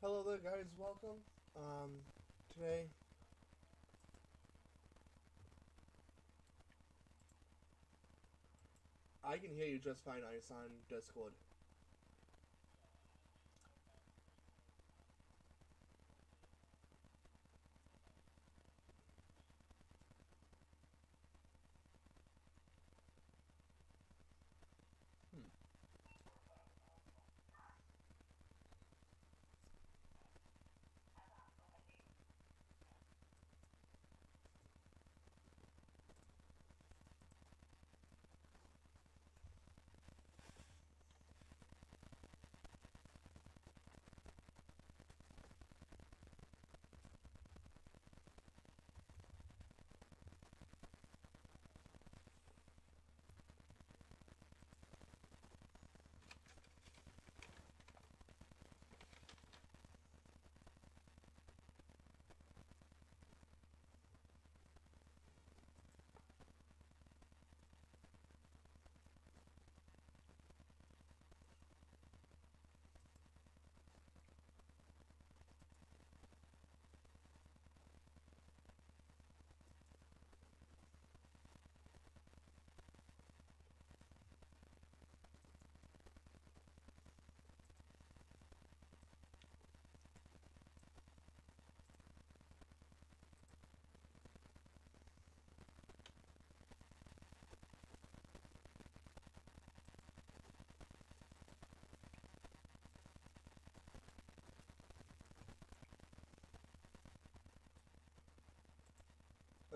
Hello there, guys. Welcome. Today I can hear you just fine. Ice on Discord. Hmm.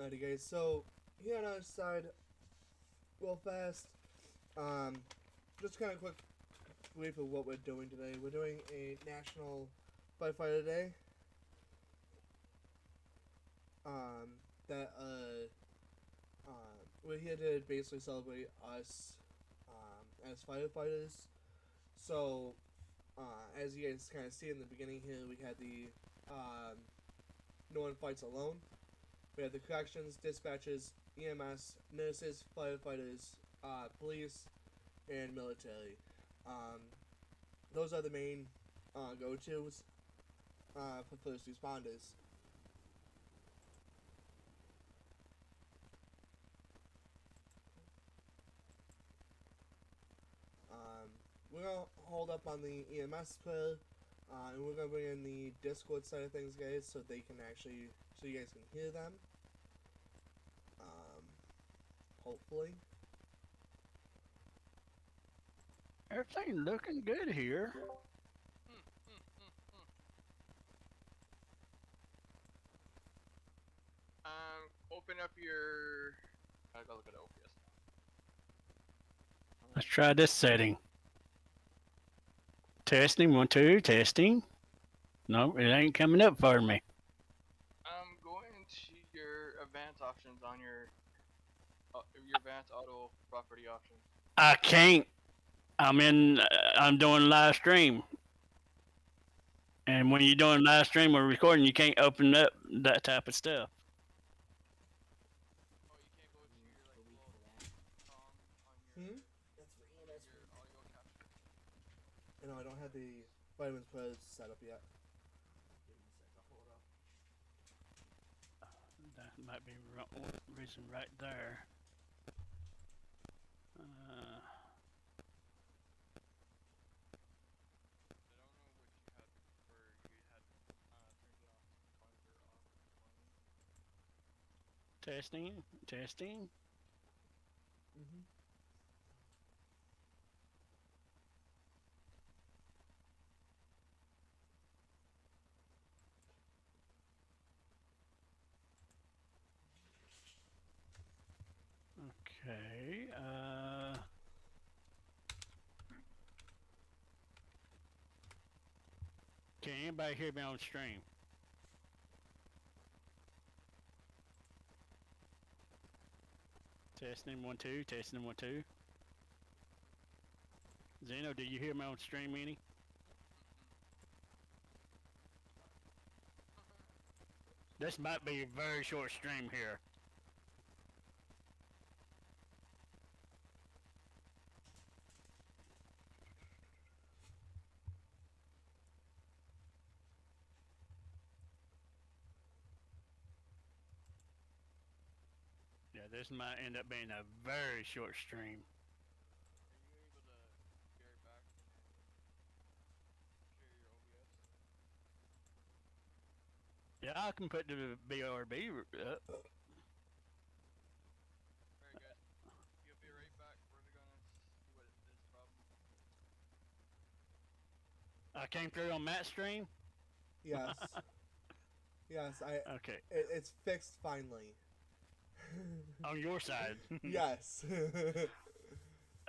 Alrighty, guys. So here on our side, real fast. Um, just kind of quick brief of what we're doing today. We're doing a National Firefighter Day. Um, we're here to basically celebrate us as firefighters. So, as you guys kind of see in the beginning here, we had the um, No One Fights Alone. We have the corrections, dispatches, EMS, nurses, firefighters, police, and military. Um, those are the main go-tos for first responders. Um, we're gonna hold up on the EMS player, and we're gonna bring in the Discord side of things, guys, so they can actually, so you guys can hear them. Um, hopefully. Everything looking good here. Open up your. I gotta look at OPS Let's try this setting. Testing, 1, 2, testing. No, it ain't coming up for me. Go into your advanced options on your advanced auto property options. I can't. I'm doing live stream. And when you're doing live stream or recording, you can't open up that type of stuff. Oh, you can't go to your like little song on Hmm? your audio capture. You know, I don't have the vitamins player set up yet. That might be reason right there. Uh, I don't know what you had before. You had turned it off to monitor off 20. testing, testing. Mm-hmm. Okay. Can anybody hear me on stream? Testing, 1, 2, testing, 1, 2. Zeno, do you hear me on stream any? This might be a very short stream here. this might end up being a very short stream. Are you able to share back and share your OBS? Yeah, I can put the BRB up. Alright, guys. You'll be right back. We're gonna see what is the problem. I came through on Matt's stream. Yes. Yes, Okay, it's fixed finally. on your side. Yes.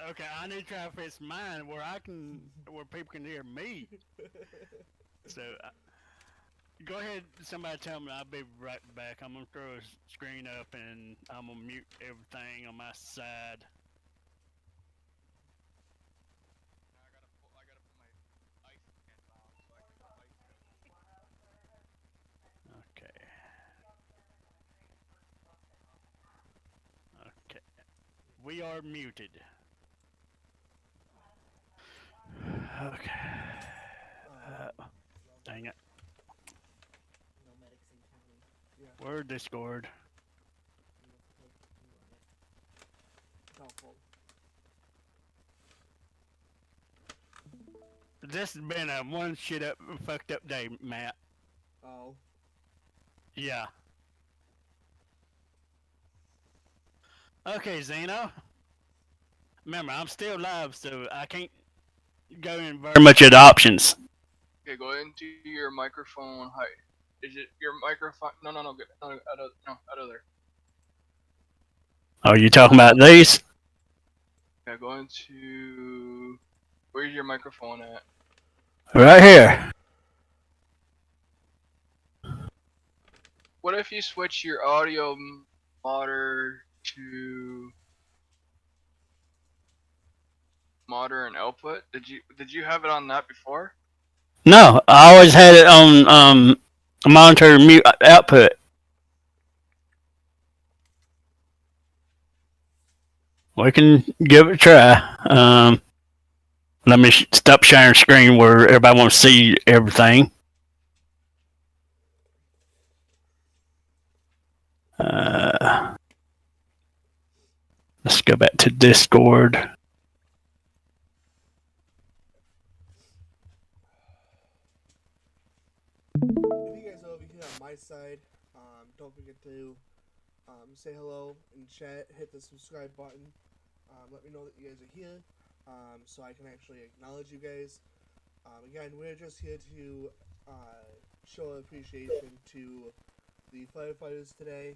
Okay, I need to try to fix mine where people can hear me. So, go ahead. Somebody tell me. I'll be right back. I'm gonna throw a screen up and I'm gonna mute everything on my side. Now I gotta put my ice pants on so I can ice it. Okay. Okay. We are muted. Okay. Dang it. No medics in county. Yeah. Word Discord. You must take you on it. Helpful. This has been a one shit up fucked up day, Matt. Oh. Yeah. Okay, Zeno. Remember, I'm still live, so I can't go in very much of the options. Okay, go into your microphone height. Is it your microphone? No, good. No, out of there. Oh, you talking about these? Yeah, go into. Where's your microphone at? Right here. What if you switch your audio monitor to monitor and output? Did you have it on that before? No, I always had it on monitor mute output. We can give it a try. Let me stop sharing screen where everybody wants to see everything. Let's go back to Discord. If you guys are over here on my side, don't forget to say hello in chat, hit the subscribe button, let me know that you guys are here, so I can actually acknowledge you guys. Again, we're just here to show appreciation to the firefighters today.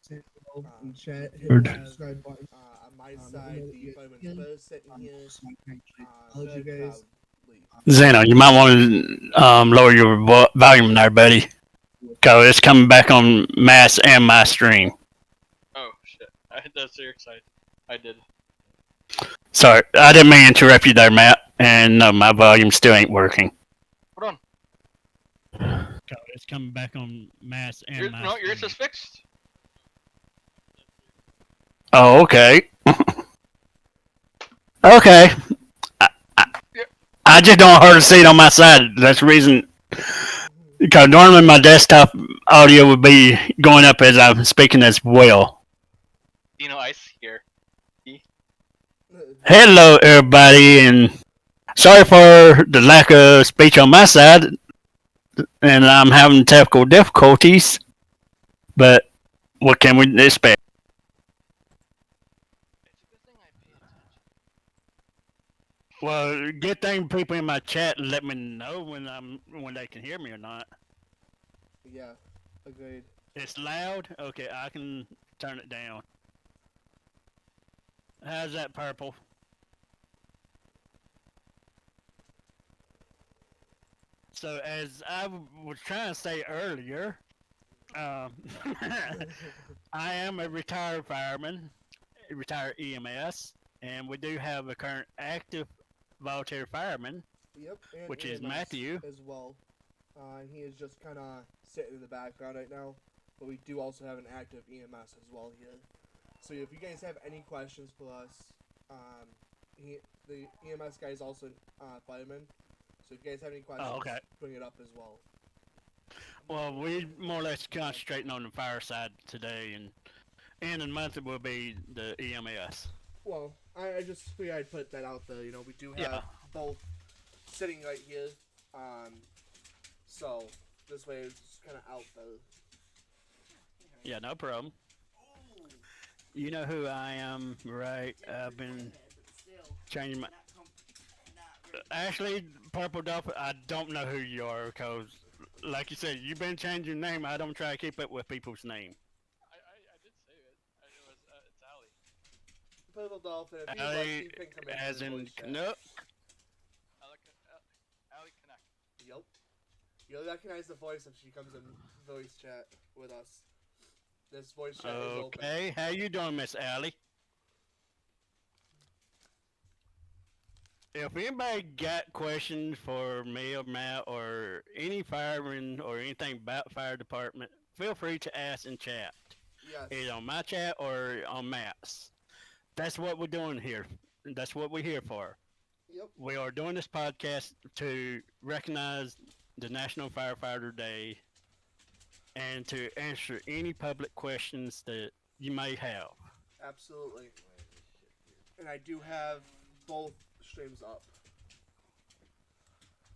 Say hello in chat, hit the subscribe button. On my side, the fireman's first sitting here. Acknowledge you guys. Zeno, you might want to lower your volume there, buddy. Cause it's coming back on Mass and my stream. Oh shit! That's your side. I did. Sorry, I didn't mean to interrupt you there, Matt. And no, my volume still ain't working. Hold on. It's coming back on Mass and yours is fixed. Oh, okay. Okay. I just don't hard to see it on my side. That's the reason. Because normally my desktop audio would be going up as I'm speaking as well. Ice here. Hello, everybody, and sorry for the lack of speech on my side. And I'm having technical difficulties. But what can we expect? Well, good thing people in my chat let me know when they can hear me or not. Yeah, agreed. It's loud? Okay, I can turn it down. How's that, Purple? So, as I was trying to say earlier, I am a retired fireman, a retired EMS, and we do have a current active volunteer fireman, Yep, and which is EMS Matthew. as well. He is just kind of sitting in the background right now, but we do also have an active EMS as well here. So if you guys have any questions for us, the EMS guy is also fireman. So if you guys have any questions, bring it up as well. Well, we more or less concentrating on the fire side today, and End of the month it will be the EMS. Well, I just figured I'd put that out there. You know, we do have Yeah. both sitting right here. So this way it's just kind of out there. Yeah, no problem. You know who I am, right? I've been changing my. Actually, Purple Dolphin, I don't know who you are because, like you said, you've been changing your name. I don't try to keep up with people's name. I did say it. It was it's Allie. Purple Dolphin, if you'd like, Ali, you can come as into the in voice chat. Canuck. Allie Connect. Yep. You'll recognize the voice if she comes in voice chat with us. This voice chat is open. Okay, how you doing, Miss Allie? If anybody got questions for me or Matt or any fireman or anything about fire department, feel free to ask in chat. Yes. Either on my chat or on Matt's. That's what we're doing here. That's what we're here for. Yep. We are doing this podcast to recognize the National Firefighter Day and to answer any public questions that you may have. Absolutely. And I do have both streams up.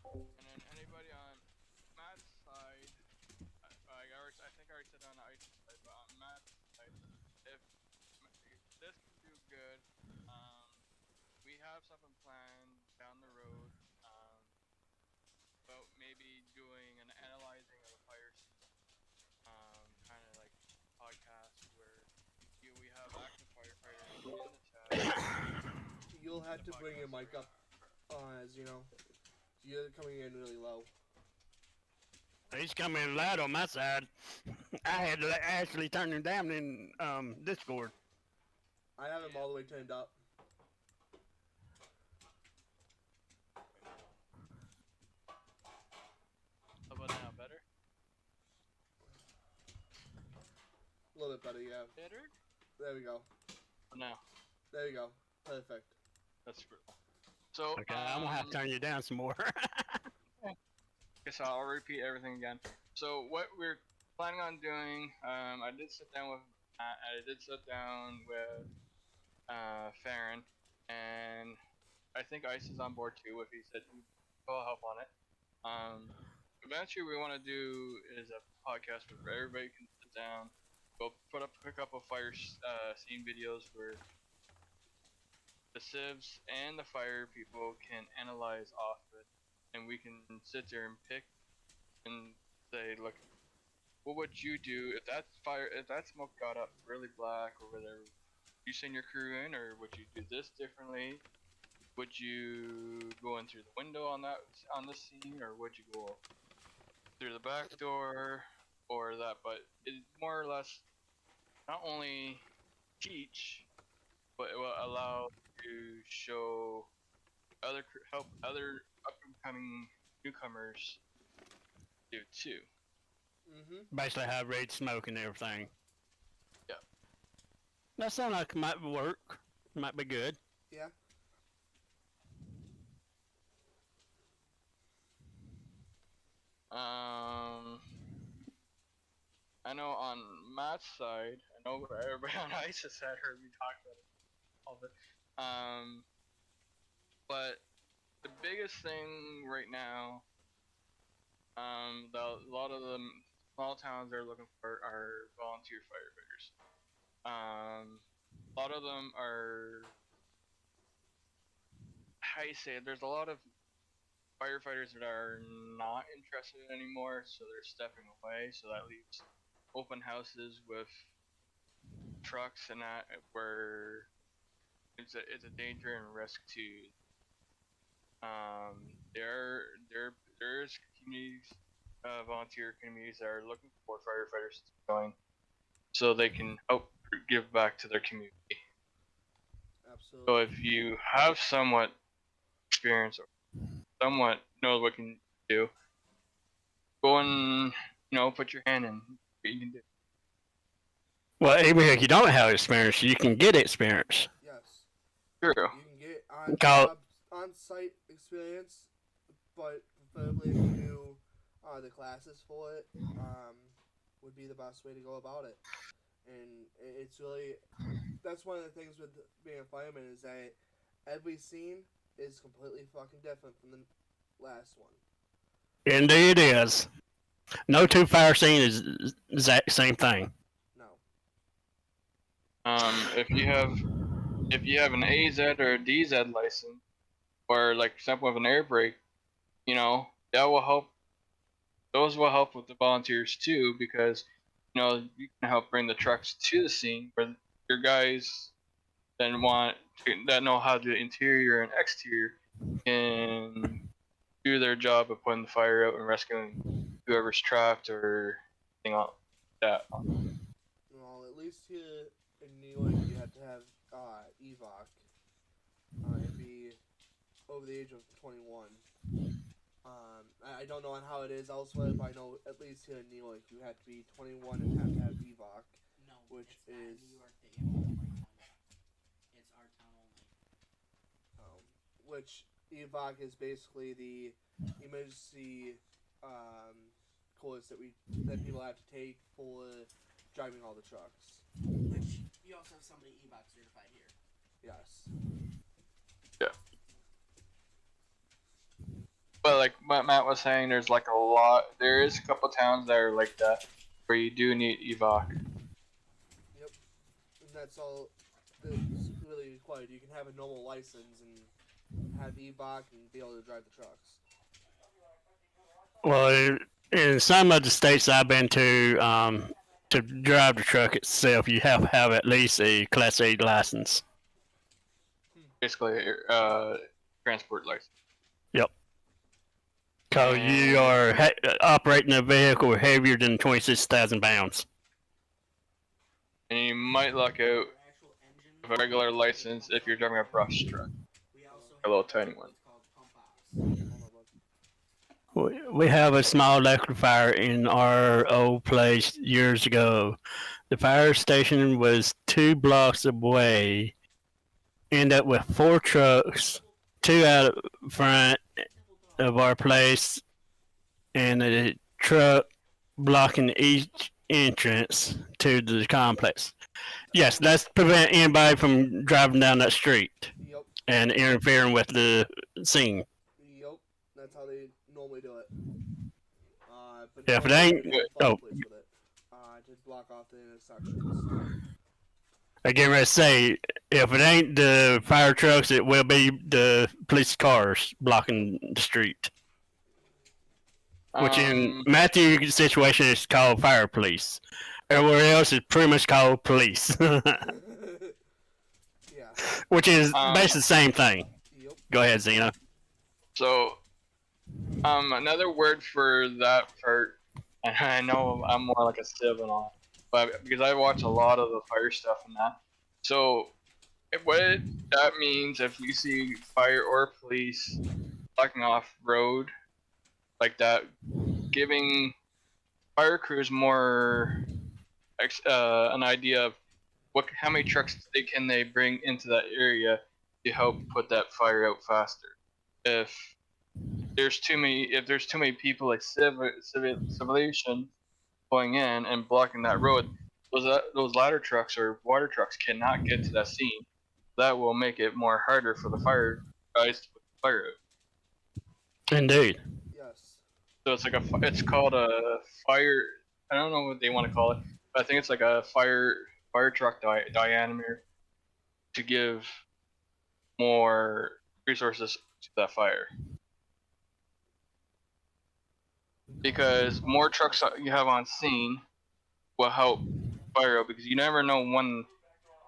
And then anybody on Matt's side, I think I already said on the Ice's side, but on Matt's side, if this can do good, we have something planned down the road, about maybe doing an analyzing of the fire scene, kind of like podcast where we have active firefighters in the chat. You'll have to bring your mic up, as you know. You're coming in really low. He's coming loud on my side. I had to actually turn him down in Discord. I have him all the way turned up. How about now? Better? A little bit better, yeah. Better? There we go. Now. There you go. Perfect. That's good. So, Okay, I'm gonna have to turn you down some more. Okay, so I'll repeat everything again. So what we're planning on doing, I did sit down with Matt, I did sit down with Farron, and I think Ice is on board too. If he said he'll help on it. Eventually, we want to do is a podcast where everybody can sit down, go pick up a fire scene videos where the civs and the fire people can analyze off it, and we can sit there and pick and say, look, what would you do if that smoke got up really black or whatever? You send your crew in, or would you do this differently? Would you go in through the window on the scene, or would you go through the back door, or that? But it more or less not only teach, but it will allow to show help other up and coming newcomers do too. Basically, how raid smoke and everything. Yeah. That sounds like it might work. Might be good. Yeah. I know on Matt's side, I know everybody on Ice's side heard me talk about it, all of it. But the biggest thing right now, a lot of the small towns they're looking for are volunteer firefighters. A lot of them are, how you say it, there's a lot of firefighters that are not interested anymore, so they're stepping away. So that leaves open houses with trucks and that where it's a danger and risk to. There's communities, volunteer communities that are looking for firefighters to join, so they can help give back to their community. Absolutely. So if you have somewhat experience or somewhat knows what can do, go and put your hand in what you can do. Well, even if you don't have experience, you can get experience. Yes. True. You can get on-site experience, but preferably if you do the classes for it, would be the best way to go about it. and it's really that's one of the things with being a fireman is that every scene is completely fucking different from the last one. Indeed, it is. No two fire scene is exact same thing. No. If you have an AZ or a DZ license, or like example of an air brake, you know, that will help. Those will help with the volunteers too, because you know you can help bring the trucks to the scene where your guys that know how to do interior and exterior can do their job of putting the fire out and rescuing whoever's trapped or anything like that. Well, at least here in New York, you have to have evac and be over the age of 21. I don't know on how it is elsewhere, but I know at least here in New York, you have to be 21 and have to have evac. No, Which it's not is in New York that you have to be 21. It's our town only. Which evac is basically the emergency course that people have to take for driving all the trucks. Which you also have somebody evac certified here. Yes. Yeah. But like Matt was saying, there is a couple towns that are like that where you do need evac. Yep. And that's all that's really required. You can have a normal license and have evac and be able to drive the trucks. Well, in some of the states I've been to drive the truck itself, you have to have at least a Class A license. Basically, transport license. Yep. Because you are operating a vehicle heavier than 26,000 pounds. And you might luck out with a regular license if you're driving a brush truck. We also A little tiny one. what's called pump ops. We have a small electric fire in our old place years ago. The fire station was 2 blocks away. Ended up with 4 trucks, 2 out front of our place, and a truck blocking each entrance to the complex. Yes, that's prevent anybody from driving down that street Yep. and interfering with the scene. Yep. That's how they normally do it. But Yeah, if it nowadays ain't- they have oh. police with it. To block off the intersections. I get ready to say, if it ain't the fire trucks, it will be the police cars blocking the street. Which in Matthew's situation is called fire police. Everywhere else is pretty much called police. Yeah. Which is basically the same thing. Yep. Go ahead, Zena. So, another word for that part, and I know I'm more like a civ and all, but because I watch a lot of the fire stuff and that. So, what that means if you see fire or police blocking off road like that, giving fire crews more an idea of how many trucks can they bring into that area to help put that fire out faster. If there's too many people like civilization going in and blocking that road, those ladder trucks or water trucks cannot get to that scene. That will make it more harder for the fire guys to put the fire out. Indeed. Yes. So it's called a fire. I don't know what they want to call it, but I think it's like a fire truck diameter to give more resources to that fire. Because more trucks you have on scene will help fire out, because you never know when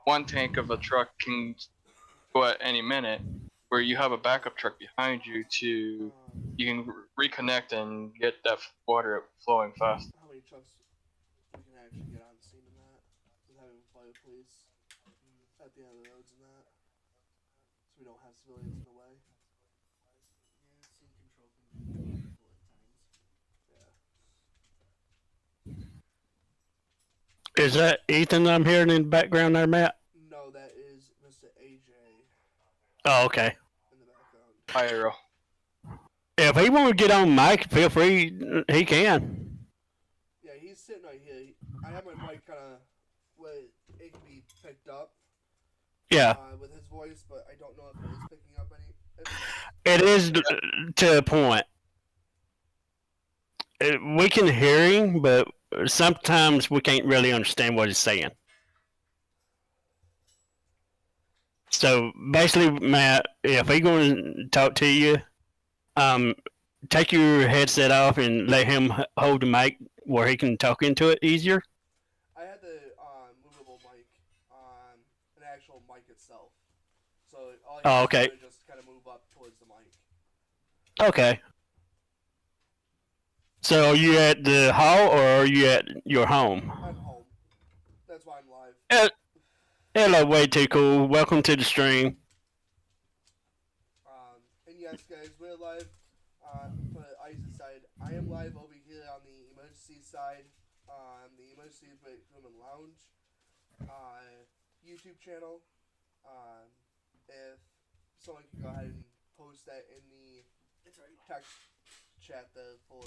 one tank of a truck can go at any minute, where you have a backup truck behind you you can reconnect and get that water flowing fast. How many trucks we can actually get on scene in that? With having fire police at the end of the roads and that. So we don't have civilians in the way. Yeah, scene control can be difficult at times. Yeah. Is that Ethan I'm hearing in the background there, Matt? No, that is Mr. AJ Oh, okay. in the background. Pyro. If he want to get on mic, feel free. He can. Yeah, he's sitting right here. I have my mic kind of where picked up. Yeah, With his voice, but I don't know if it is picking up any. it is to a point. We can hear him, but sometimes we can't really understand what he's saying. So basically, Matt, if he's going to talk to you, um, take your headset off and let him hold the mic where he can talk into it easier. I had the movable mic, an actual mic itself. So all you Oh, have okay. to do is just kind of move up towards the mic. Okay. So are you at the hall or are you at your home? I'm home. That's why I'm live. Hello, way too cool. Welcome to the stream. And yes, guys, we're live for Ice's side. I am live over here on the emergency side, the emergency breakroom and lounge YouTube channel. If someone can go ahead and post that in the text chat there for.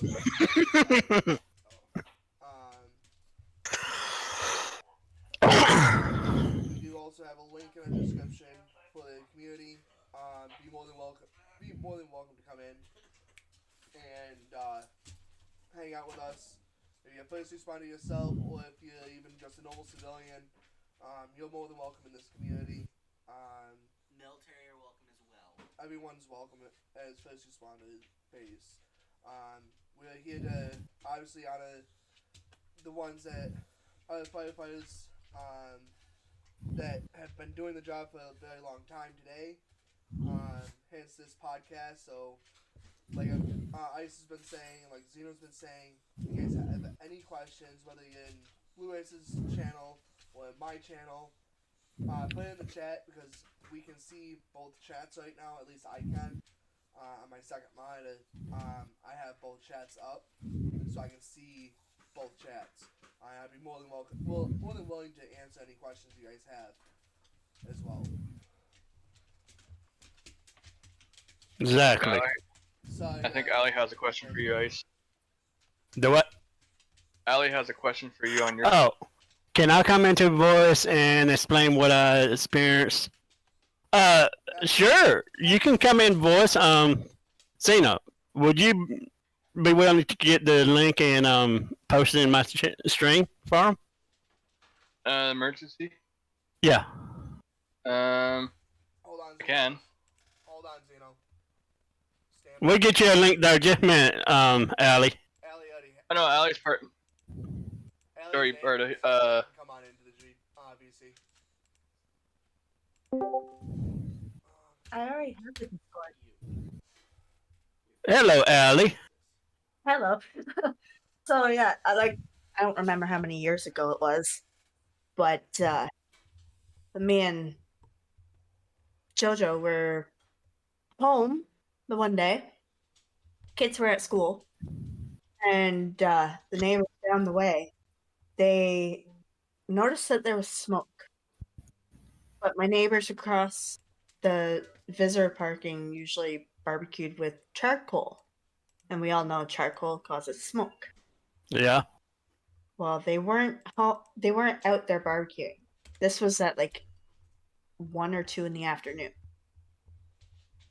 We do also have a link in the description for the community. Be more than welcome to come in and hang out with us. If you're a first responder yourself, or if you're even just a normal civilian, you're more than welcome in this community. Military are welcome as well. Everyone's welcome as first responder phase. We're here to obviously honor the ones that are firefighters that have been doing the job for a very long time today. Hence this podcast. So, like Ice has been saying, like Zeno's been saying, if you guys have any questions, whether you're in Blue Ice's channel or my channel, put it in the chat because we can see both chats right now. At least I can. On my second monitor, I have both chats up, so I can see both chats. I'd be more than willing to answer any questions you guys have as well. Exactly. Sorry, I think Ali has a question for you, Ice. The what? Ali has a question for you on your. Oh, can I come into voice and explain what I experienced? Sure. You can come in voice. Zeno, would you be willing to get the link and post it in my stream for him? Emergency? Yeah. Hold on, I can. Hold on, Zeno. Stand We'll get you a link there. Just a minute, Allie. Allie already. I know Ali's part. Sorry, part of, Come on into the G, VC. I already have the Discord. Hello, Allie. Hello. So yeah, I don't remember how many years ago it was, but me and Jojo were home the one day. Kids were at school, and the neighbors down the way, they noticed that there was smoke. But my neighbors across the visitor parking usually barbecued with charcoal, and we all know charcoal causes smoke. Yeah. Well, they weren't out there barbecuing. This was at like 1 or 2 in the afternoon.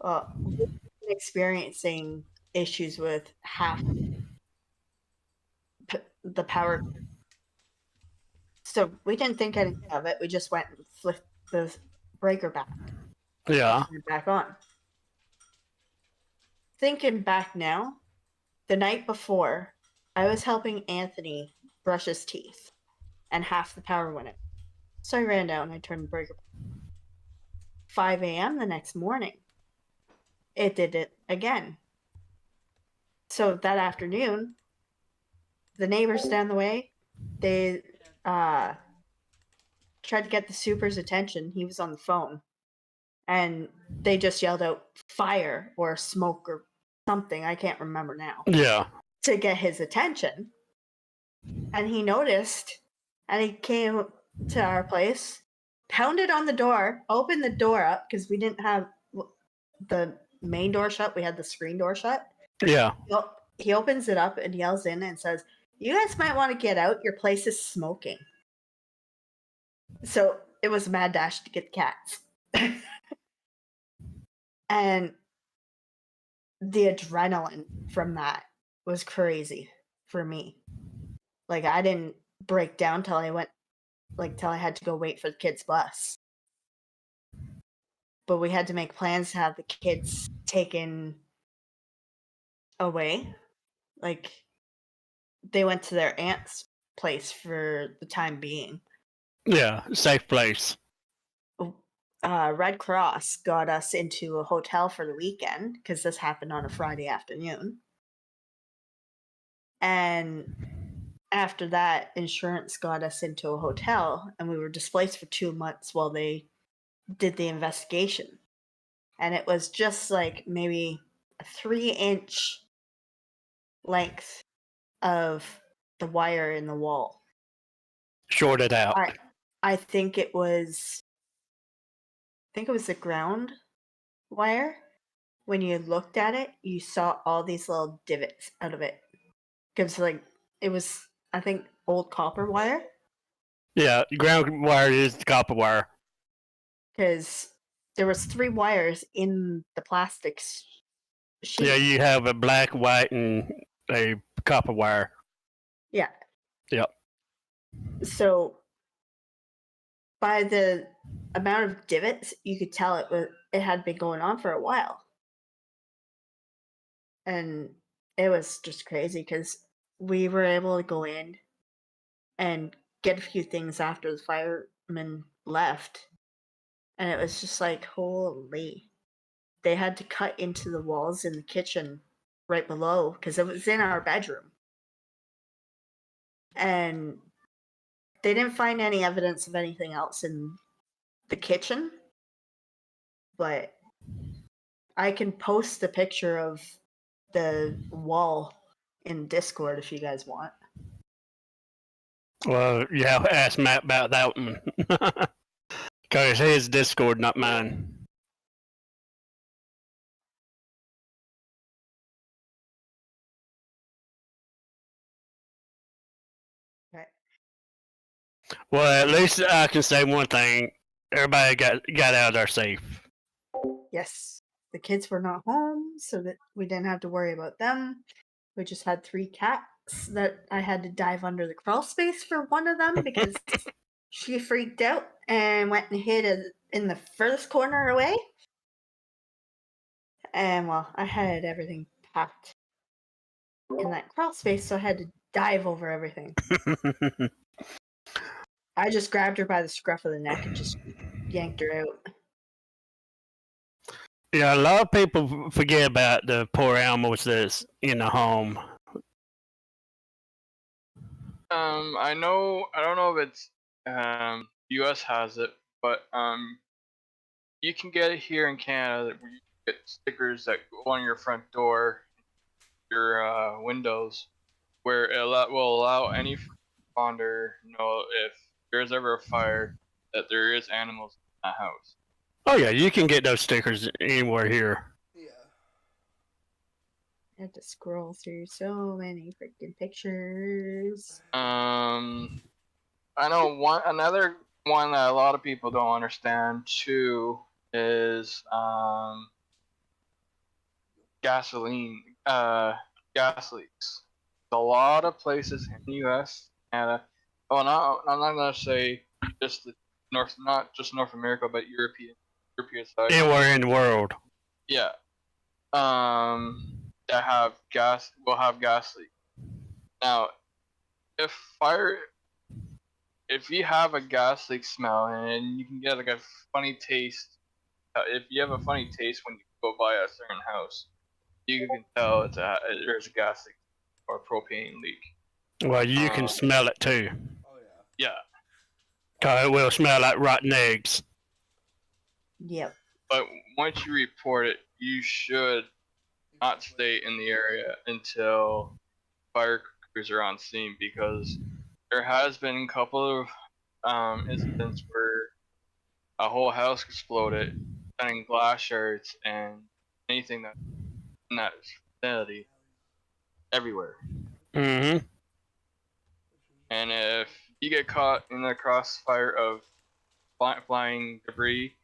We've been experiencing issues with half the power. So we didn't think anything of it. We just went and flipped the breaker back. Yeah. Back on. Thinking back now, the night before, I was helping Anthony brush his teeth, and half the power went out. So I ran down and I turned the breaker back. 5 a.m. the next morning, it did it again. So that afternoon, the neighbors down the way, they tried to get the super's attention. He was on the phone. And they just yelled out fire or smoke or something. I can't remember now. Yeah. To get his attention. And he noticed, and he came to our place, pounded on the door, opened the door up, because we didn't have the main door shut. We had the screen door shut. Yeah. He opens it up and yells in and says, "You guys might want to get out. Your place is smoking." So it was a mad dash to get the cats. And the adrenaline from that was crazy for me. Like, I didn't break down till I had to go wait for the kids' bus. But we had to make plans to have the kids taken away. Like, they went to their aunt's place for the time being. Yeah, safe place. Red Cross got us into a hotel for the weekend because this happened on a Friday afternoon. And after that, insurance got us into a hotel, and we were displaced for 2 months while they did the investigation. And it was just like maybe a 3-inch length of the wire in the wall. Shorted out. I think it was the ground wire. When you looked at it, you saw all these little divots out of it. Because it was, I think, old copper wire. Yeah, ground wire is the copper wire. Because there was 3 wires in the plastic sheet. Yeah, you have a black, white, and a copper wire. Yeah. Yep. So by the amount of divots, you could tell it had been going on for a while. And it was just crazy because we were able to go in and get a few things after the firemen left. And it was just like, holy. They had to cut into the walls in the kitchen right below because it was in our bedroom. And they didn't find any evidence of anything else in the kitchen. But I can post the picture of the wall in Discord if you guys want. Well, you have to ask Matt about that one. Because his Discord, not mine. Okay. Well, at least I can say one thing. Everybody got out of there safe. Yes. The kids were not home, so that we didn't have to worry about them. We just had 3 cats that I had to dive under the crawl space for one of them because she freaked out and went and hid in the furthest corner away. And well, I had everything packed in that crawl space, so I had to dive over everything. I just grabbed her by the scruff of the neck and just yanked her out. Yeah, a lot of people forget about the poor animals that's in the home. I don't know if it's US has it, but you can get it here in Canada where you get stickers that go on your front door, your windows, where it will allow any responder know if there's ever a fire that there is animals in that house. Oh yeah, you can get those stickers anywhere here. Yeah. I had to scroll through so many freaking pictures. I know another one that a lot of people don't understand too is gasoline, gas leaks. A lot of places in the U.S., Canada. Oh, I'm not gonna say just not just North America, but European side. Anywhere in the world. Yeah. That have gas will have gas leaks. Now, if you have a gas leak smell and you can get like a funny taste, if you have a funny taste when you go by a certain house, you can tell there's a gas leak or a propane leak. Well, you can smell it too. Oh yeah. Yeah. Cause it will smell like rotten eggs. Yep. But once you report it, you should not stay in the area until fire crews are on scene, because there has been a couple of incidents where a whole house exploded, sending glass shards and anything that in that vicinity everywhere. Mm-hmm. And if you get caught in the crossfire of flying debris.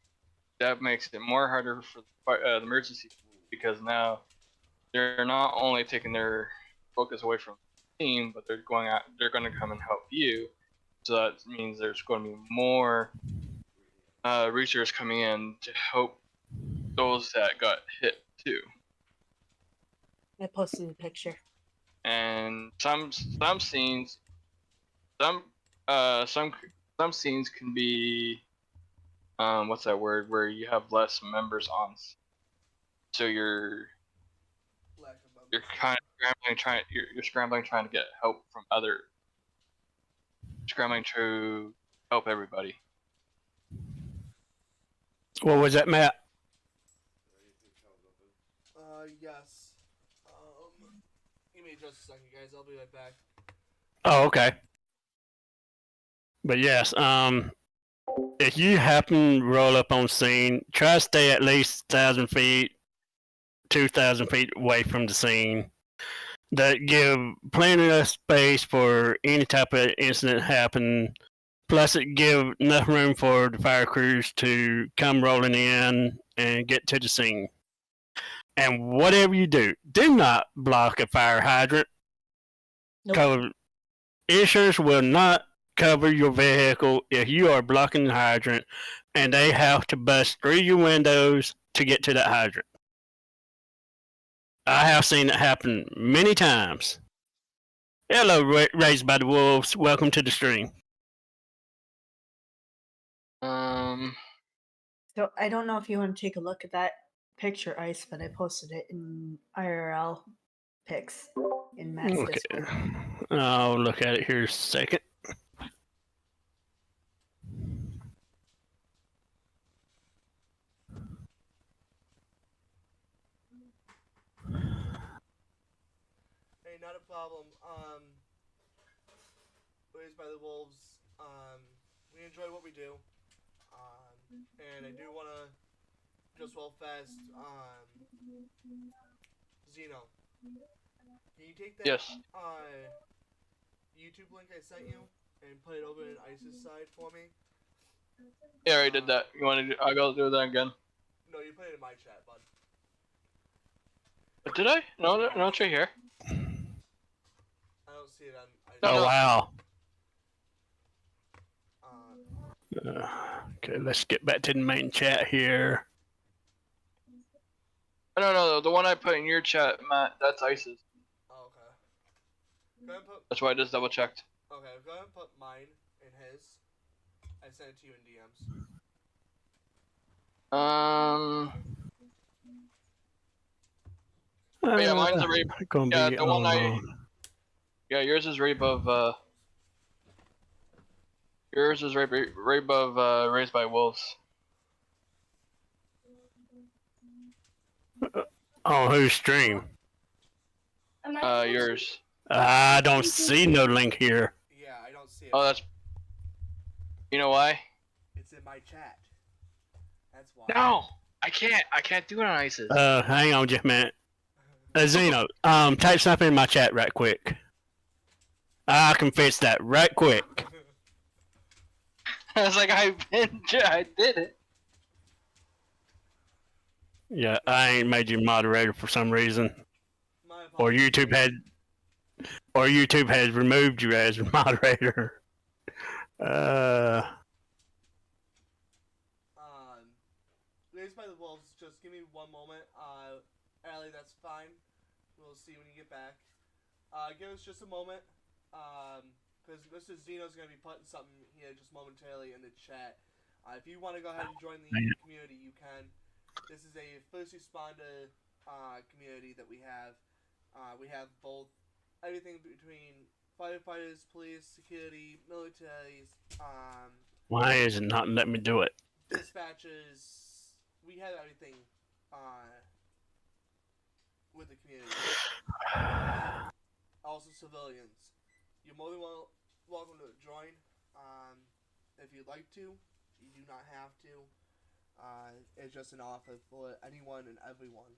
That makes it more harder for the emergency because now they're not only taking their focus away from the team, but they're going to come and help you. So that means there's going to be more researchers coming in to help those that got hit too. I posted a picture. And some scenes, some scenes can be what's that word, where you have less members on, so you're kind of scrambling trying to get help from scrambling to help everybody. What was that, Matt? Yes. Give me just a second, guys. I'll be right back. Oh, okay. But yes, if you happen to roll up on scene, try to stay at least 1,000 feet, 2,000 feet away from the scene. That give plenty of space for any type of incident happen. Plus, it give enough room for the fire crews to come rolling in and get to the scene. And whatever you do, do not block a fire hydrant. Nope. Insurance will not cover your vehicle if you are blocking the hydrant and they have to bust through your windows to get to that hydrant. I have seen it happen many times. Hello, Raised by the Wolves. Welcome to the stream. So I don't know if you want to take a look at that picture, Ice, but I posted it in IRL pics in Matt's Discord. I'll look at it here in a second. Hey, not a problem. Raised by the Wolves. We enjoy what we do. And I do want to just real fast. Zeno, can you take that? Yes. YouTube link I sent you and put it over in Ice's side for me? Yeah, I already did that. You want to? I'll go do that again. No, you put it in my chat, bud. Did I? No, it's right here. I don't see it on. Oh, wow. Uh, Okay, let's get back to the main chat here. No, the one I put in your chat, Matt, that's Ice's. oh, okay. Go ahead and put. That's why I just double checked. Okay, go ahead and put mine in his. I sent it to you in DMs. Yeah, mine's already. Yeah, the one I. Yeah, yours is right above. Yours is right above Raised by Wolves. On whose stream? Yours. I don't see no link here. Yeah, I don't see it. Oh, that's. You know why? It's in my chat. That's why. No, I can't do it on Ice's. Hang on just a minute. Zeno, type something in my chat right quick. I can fix that right quick. I was like, I did it. Yeah, I ain't made you moderator for some reason. Or YouTube has removed you as moderator. Raised by the Wolves, just give me one moment. Allie, that's fine. We'll see when you get back. Give us just a moment. Because Mr. Zeno's going to be putting something here just momentarily in the chat. If you want to go ahead and join the community, you can. This is a first responder community that we have. We have both everything between firefighters, police, security, militaries. Why is it not letting me do it? Dispatchers. We have everything with the community. Also civilians. You're more than welcome to join. If you'd like to, you do not have to. It's just an offer for anyone and everyone.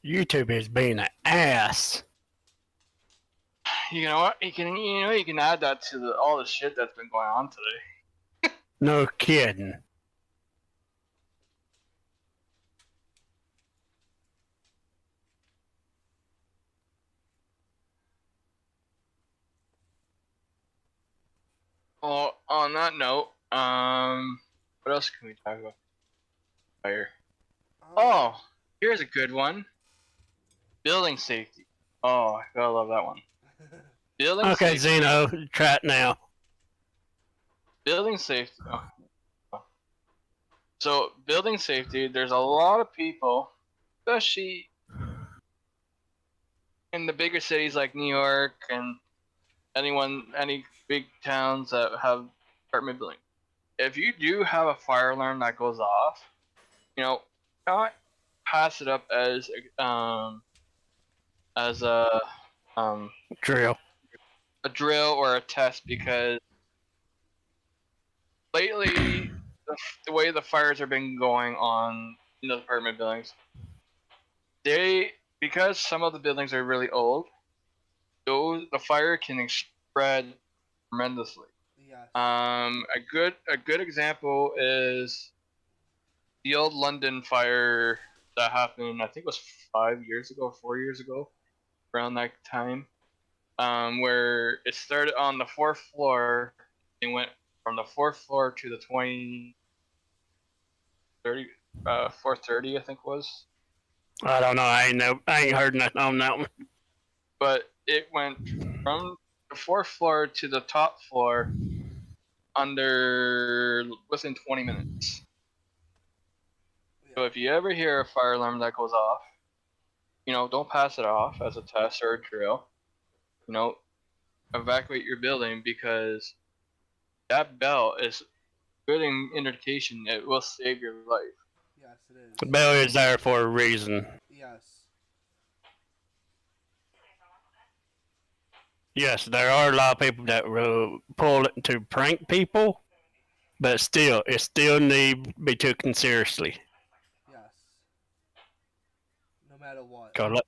YouTube is being an ass. You know what? You can add that to all the shit that's been going on today. No kidding. Well, on that note, what else can we talk about? Fire. Oh, here's a good one. Building safety. Oh, I gotta love that one. Building Okay, safety. Zeno, try it now. Building safety. Oh. So, building safety, there's a lot of people, especially in the bigger cities like New York and any big towns that have apartment buildings. If you do have a fire alarm that goes off, not pass it up as Drill. a drill or a test, because lately the way the fires have been going on in the apartment buildings, because some of the buildings are really old, the fire can spread tremendously. Yes. A good example is the old London fire that happened. I think it was 5 years ago, 4 years ago, around that time. Where it started on the 4th floor. It went from the 4th floor to the 430, I think was. I don't know. I ain't heard nothing on that one. But it went from the 4th floor to the top floor within 20 minutes. So if you ever hear a fire alarm that goes off, don't pass it off as a test or a drill. Evacuate your building, because that bell is good indication it will save your life. Yes, it is. The bell is there for a reason. Yes. Yes, there are a lot of people that will pull it to prank people, but it still need to be taken seriously. Yes. No matter what. 'Cause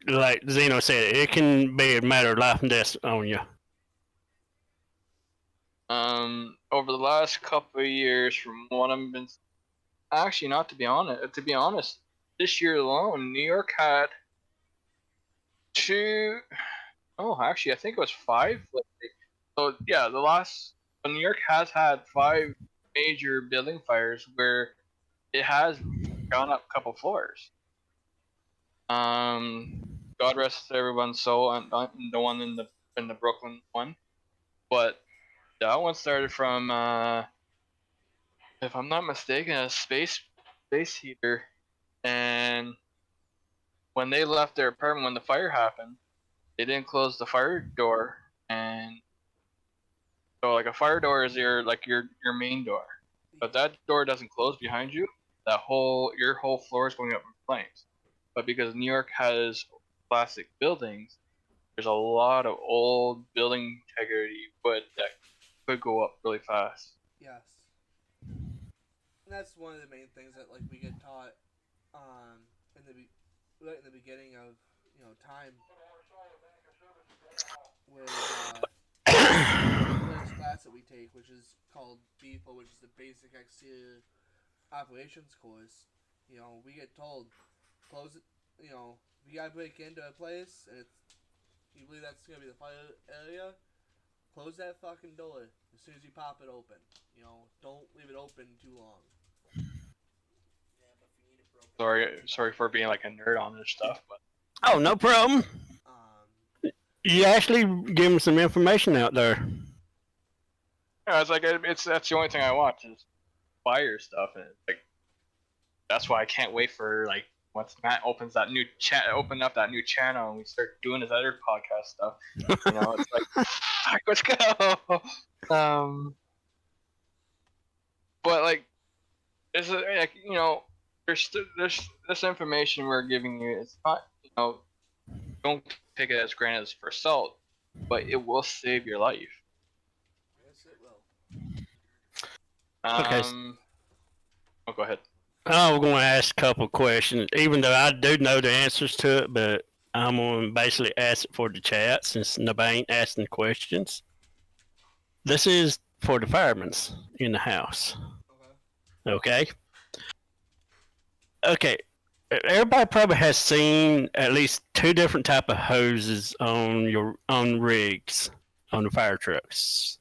like Zeno said, it can be a matter of life and death on you. Over the last couple of years, from what I've been, actually, not to be honest, this year alone, New York had two. Oh, actually, I think it was 5. So yeah, New York has had 5 major building fires where it has gone up a couple floors. God rest everyone's soul, and the one in the Brooklyn one, but that one started from, if I'm not mistaken, a space heater, and when they left their apartment when the fire happened, they didn't close the fire door, and so like a fire door is your main door, but that door doesn't close behind you. Your whole floor is going up in flames. But because New York has classic buildings, there's a lot of old building integrity wood that could go up really fast. Yes. And that's one of the main things that we get taught right in the beginning of time with this class that we take, which is called BFO, which is the Basic Exterior Operations course. We get told, close it. If you gotta break into a place and you believe that's gonna be the fire area, close that fucking door as soon as you pop it open. Don't leave it open too long. Sorry for being like a nerd on this stuff, but Oh, no problem. You actually give them some information out there. yeah, that's the only thing I watch is fire stuff, and that's why I can't wait for once Matt opens that new open up that new channel and we start doing his other podcast stuff. It's like, fuck, let's go. But it's there's this information we're giving you. It's not don't take it as granted as for salt, but it will save your life. Yes, it will. Okay. Oh, go ahead. I'm going to ask a couple questions, even though I do know the answers to it, but I'm going to basically ask it for the chat since nobody ain't asking questions. This is for the firemen in the house. Okay. Okay? Okay. Everybody probably has seen at least two different type of hoses on rigs on the fire trucks.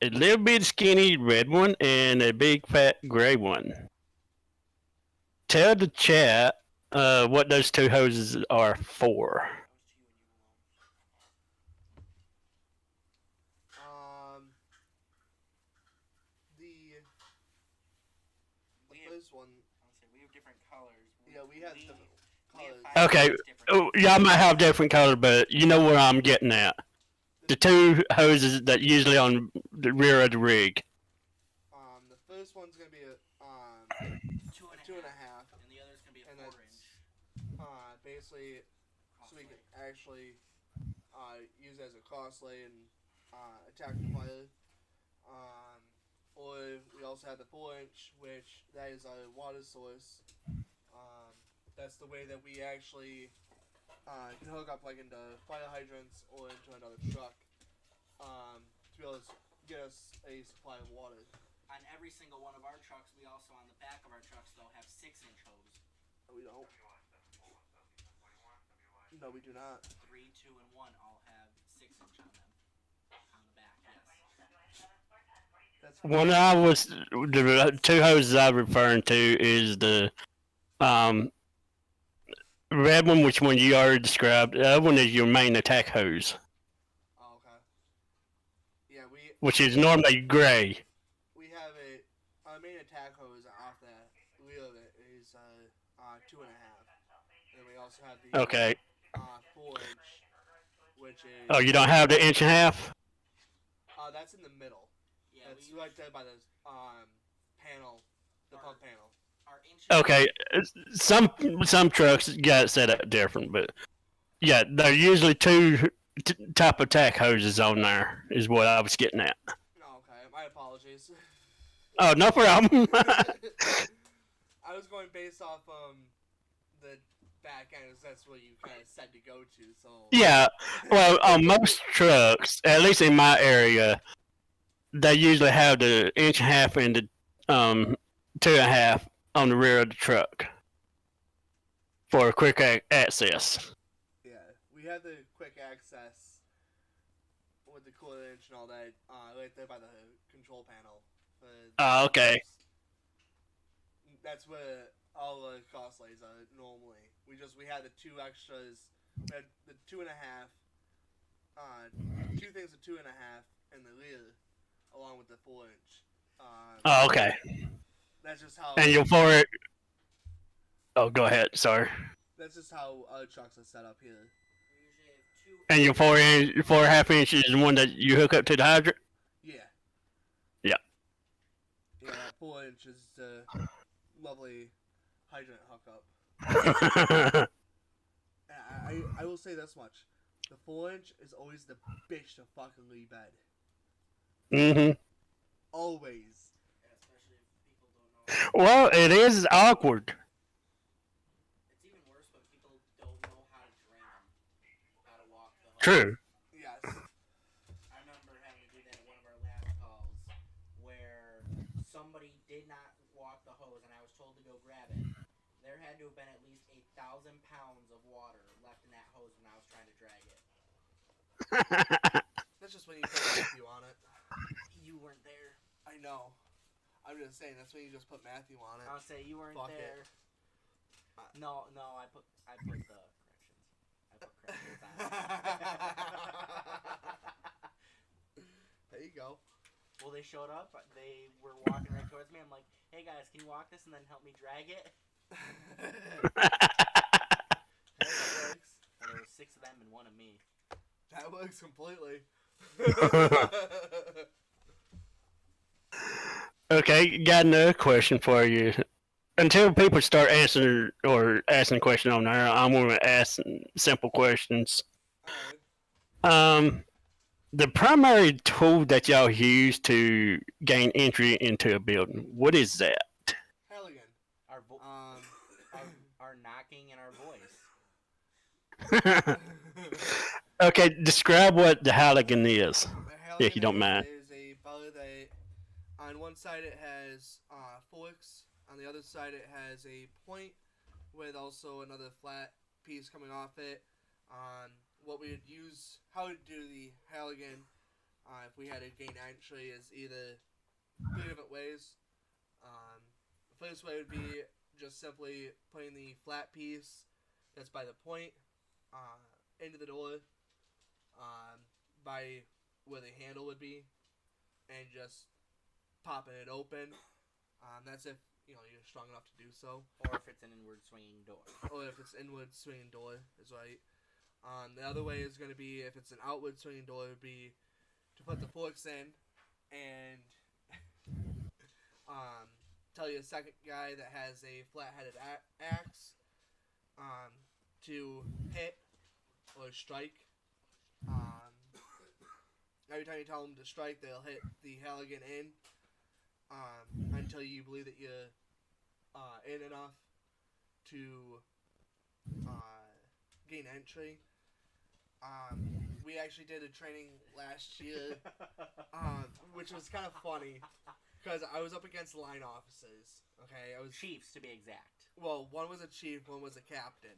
A little bit skinny red one and a big fat gray one. Tell the chat what those two hoses are for. The first one. We have different colors. Yeah, we have different colors. Okay, y'all might have different colors, but you know where I'm getting at. The two hoses that usually on the rear of the rig. The first one's gonna be a two and a half, and the other's gonna be a 4-inch. Basically, so we can actually use it as a crosslay and attack the fire. Or we also have the 4-inch, which that is our water source. That's the way that we actually can hook up like into fire hydrants or into another truck to be able to get us a supply of water. On every single one of our trucks, we also on the back of our trucks though have 6-inch hose. No, we don't. No, we do not. 3, 2, and 1 all have 6-inch on them. On the back, yes. That's One the two hoses I'm referring to is the red one, which one you already described. The other one is your main attack hose. Oh, okay. Yeah, which is normally gray. We have our main attack hose off that wheel of it is 2.5. And we also have the 4-inch, which is. Oh, you don't have the 1.5 inch? That's in the middle. Yeah, that's right there by the panel, the pump panel. Okay, some trucks got it set up different, but yeah, there are usually two type of attack hoses on there. Is what I was getting at. Okay, my apologies. Oh, no problem. I was going based off the back end, that's what you kind of said to go to. So yeah, well, on most trucks, at least in my area, they usually have the 1.5 inch and the 2.5 on the rear of the truck for quick access. Yeah, we have the quick access with the cooler inch and all that right there by the control panel. Oh, okay. That's where all the crosslays are normally. We had the two extras. We had the 2.5. Two things of 2.5 in the rear, along with the 4-inch. Oh, okay. That's just how. And you'll for it. Oh, go ahead. Sorry. That's just how our trucks are set up here. And your 4.5 inch is the one that you hook up to the hydrant. Yeah. Yeah. Yeah, that 4-inch is the lovely hydrant hookup. I will say this much: the 4-inch is always the bitch to fucking leave bed. Mhm. Always. Well, it is awkward. It's even worse when people don't know how to drain them, how to walk the hose. True. Yes. I remember having to do that at one of our last calls, where somebody did not walk the hose, and I was told to go grab it. There had to have been at least 1,000 pounds of water left in that hose when I was trying to drag it. That's just when you put Matthew on it. You weren't there. I know. I'm just saying, that's when you just put Matthew on it. I'll say you weren't Fuck there. It. No, I put the corrections. I put corrections on it. There you go. Well, they showed up. They were walking right towards me. I'm like, hey guys, can you walk this and then help me drag it? That works. And there was 6 of them and 1 of me. That works completely. Okay, got another question for you. Until people start answering or asking questions on there, I'm going to ask simple questions. Alright. The primary tool that y'all use to gain entry into a building, what is that? talking in our voice. Okay, describe what the Halligan is, A if you don't mind. is a pellet that on one side it has forks, on the other side it has a point with also another flat piece coming off it. What we would use, how we do the Halligan, if we had a gain entry, is either 3 different ways. The first way would be just simply putting the flat piece that's by the point into the door by where the handle would be, and just popping it open. That's if you're strong enough to do so. Or if it's an inward swinging door. Or if it's inward swinging door is right. The other way is going to be if it's an outward swinging door, would be to put the forks in and tell your second guy that has a flat-headed axe to hit or strike. Every time you tell them to strike, they'll hit the Halligan in until you believe that you're in enough to gain entry. We actually did a training last year, which was kind of funny because I was up against line officers. Okay, I was chiefs to be exact. Well, one was a chief, one was a captain.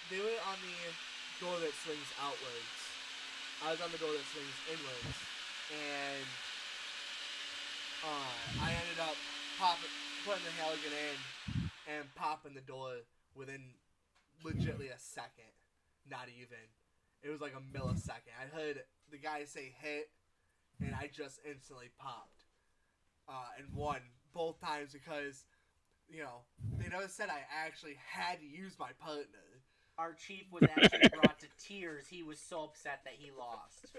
They were on the door that swings outwards. I was on the door that swings inwards, and I ended up putting the Halligan in and popping the door within legitly a second. Not even. It was like a millisecond. I heard the guy say hit, and I just instantly popped. And won both times because, they never said I actually had to use my partner. Our chief was actually brought to tears. He was so upset that he lost.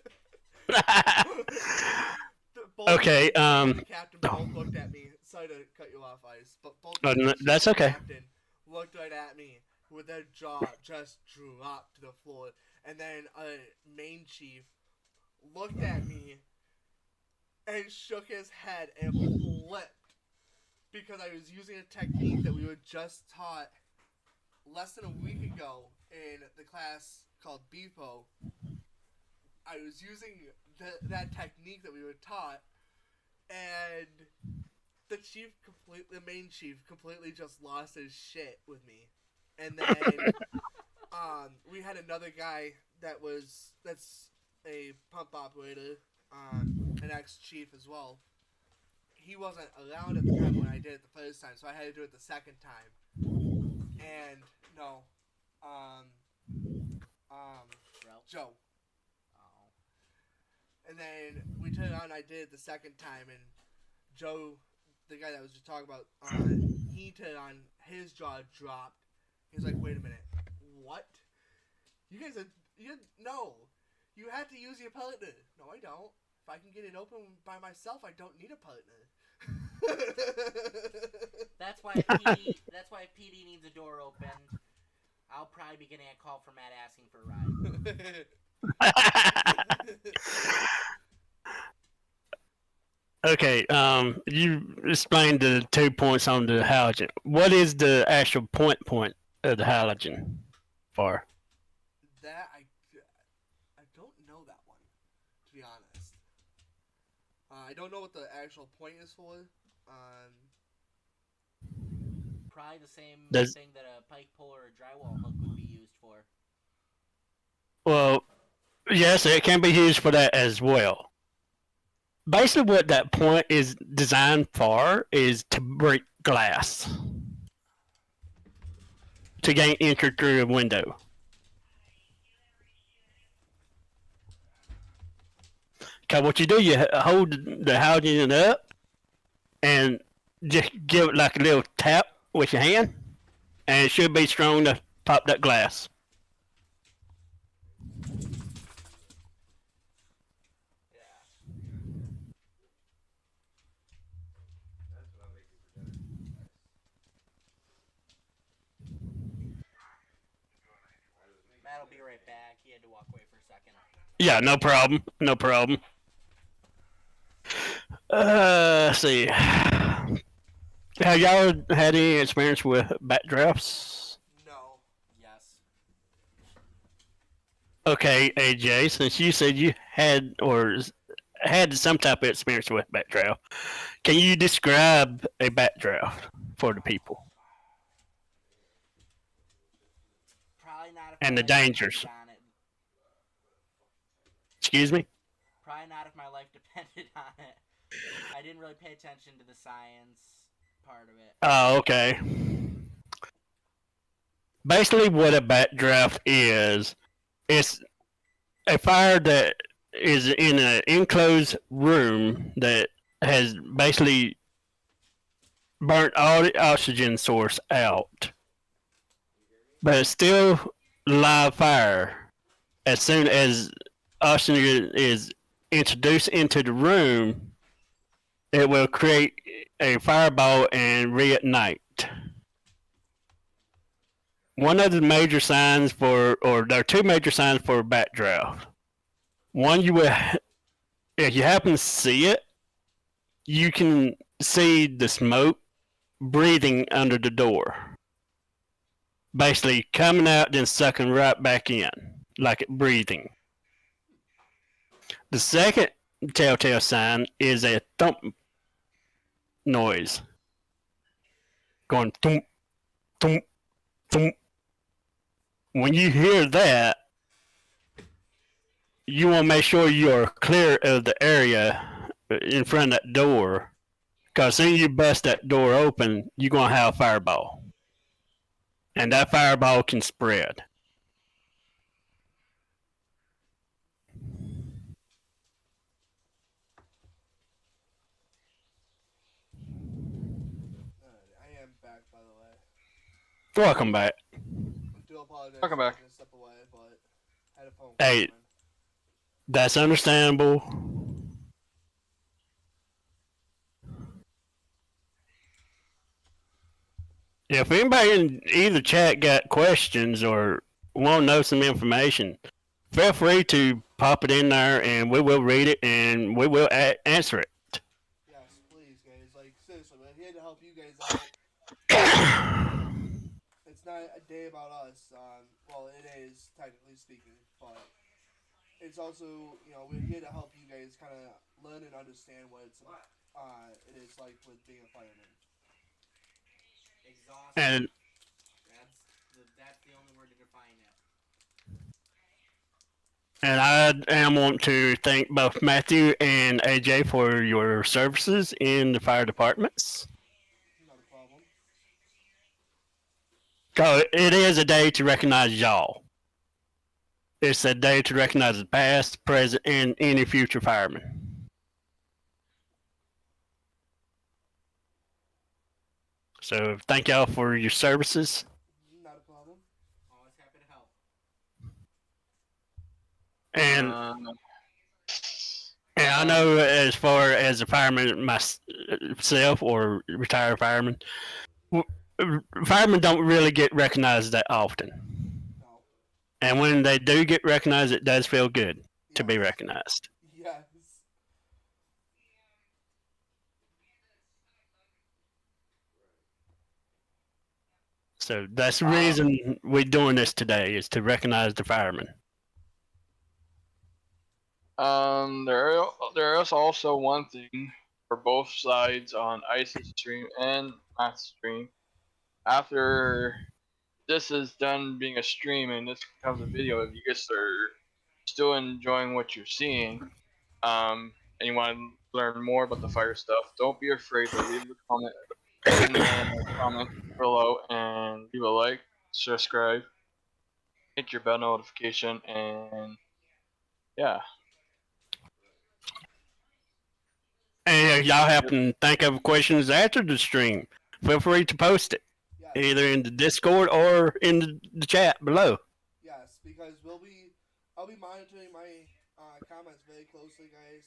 Okay, the captain both looked at me. Sorry to cut you off, Ice, but both that's okay. The captain looked right at me with their jaw just dropped to the floor, and then a main chief looked at me and shook his head and flipped because I was using a technique that we were just taught less than a week ago in the class called BIPO. I was using that technique that we were taught, and the main chief completely just lost his shit with me. And then we had another guy that's a pump operator, an ex-chief as well. He wasn't around at the time when I did it the first time, so I had to do it the second time. And no, Joe. Oh. And then we turned around and I did it the second time, and Joe, the guy that was just talking about, he turned on, his jaw dropped. He was like, wait a minute, what? You guys no, you have to use your partner. No, I don't. If I can get it open by myself, I don't need a partner. That's why PD needs a door opened. I'll probably be getting a call from Matt asking for a ride. Okay, you explained the 2 points on the halogen. What is the actual point of the halogen for? That I don't know that one, to be honest. I don't know what the actual point is for. Probably the same thing that a pike pole or a drywall hook would be used for. Well, yes, it can be used for that as well. Basically, what that point is designed for is to break glass. To gain entry through a window. Because what you do, you hold the halogen up and just give it like a little tap with your hand, and it should be strong to pop that glass. Matt'll be right back. He had to walk away for a second. Yeah, no problem. No problem. Let's see. Have y'all had any experience with backdrafts? No. Yes. Okay, AJ, since you said you had or had some type of experience with backdraft, can you describe a backdraft for the people Probably not if my and the life dangers? depended on it. Excuse me? Probably not if my life depended on it. I didn't really pay attention to the science part of it. Oh, okay. Basically, what a backdraft is, it's a fire that is in an enclosed room that has basically burnt all the oxygen source out, but it's still live fire. As soon as oxygen is introduced into the room, it will create a fireball and reignite. One of the major signs for, or there are two major signs for a backdraft. One, you will, if you happen to see it, you can see the smoke breathing under the door. Basically coming out then sucking right back in, like it breathing. The second telltale sign is a thump noise. Going thump, thump, thump. When you hear that, you want to make sure you are clear of the area in front of that door. Because as soon as you bust that door open, you're going to have a fireball. And that fireball can spread. I am back, by the way. Welcome back. I do apologize Welcome for back. taking a step away, but I had a phone call. Hey. coming. That's understandable. If anybody in either chat got questions or want to know some information, feel free to pop it in there and we will read it and we will answer it. Yes, please, guys. Like, seriously, we're here to help you guys out. It's not a day about us. Well, it is, technically speaking, but it's also, we're here to help you guys kind of learn and understand what it is like with being a fireman. Exhausting. And That's the only word to define it. and I am want to thank both Matthew and AJ for your services in the fire departments. Not a problem. So it is a day to recognize y'all. It's a day to recognize the past, present, and any future firemen. So thank y'all for your services. Not a problem. Always happy to help. And Um, I know as far as a fireman myself or retired fireman, firemen don't really get recognized that often. No. And when they do get recognized, it does feel good to be Yes. recognized. Yes. So that's the reason we're doing this today is to recognize the firemen. there is also one thing for both sides on Ice's stream and Matt's stream. After this is done being a stream and this becomes a video, if you guys are still enjoying what you're seeing, and you want to learn more about the fire stuff, don't be afraid to leave a comment in the comment below and leave a like, subscribe, hit your bell notification, and yeah. And if y'all happen to think of questions after the stream, feel free to post it Yes. either in the Discord or in the chat below. Yes, because I'll be monitoring my comments very closely, guys.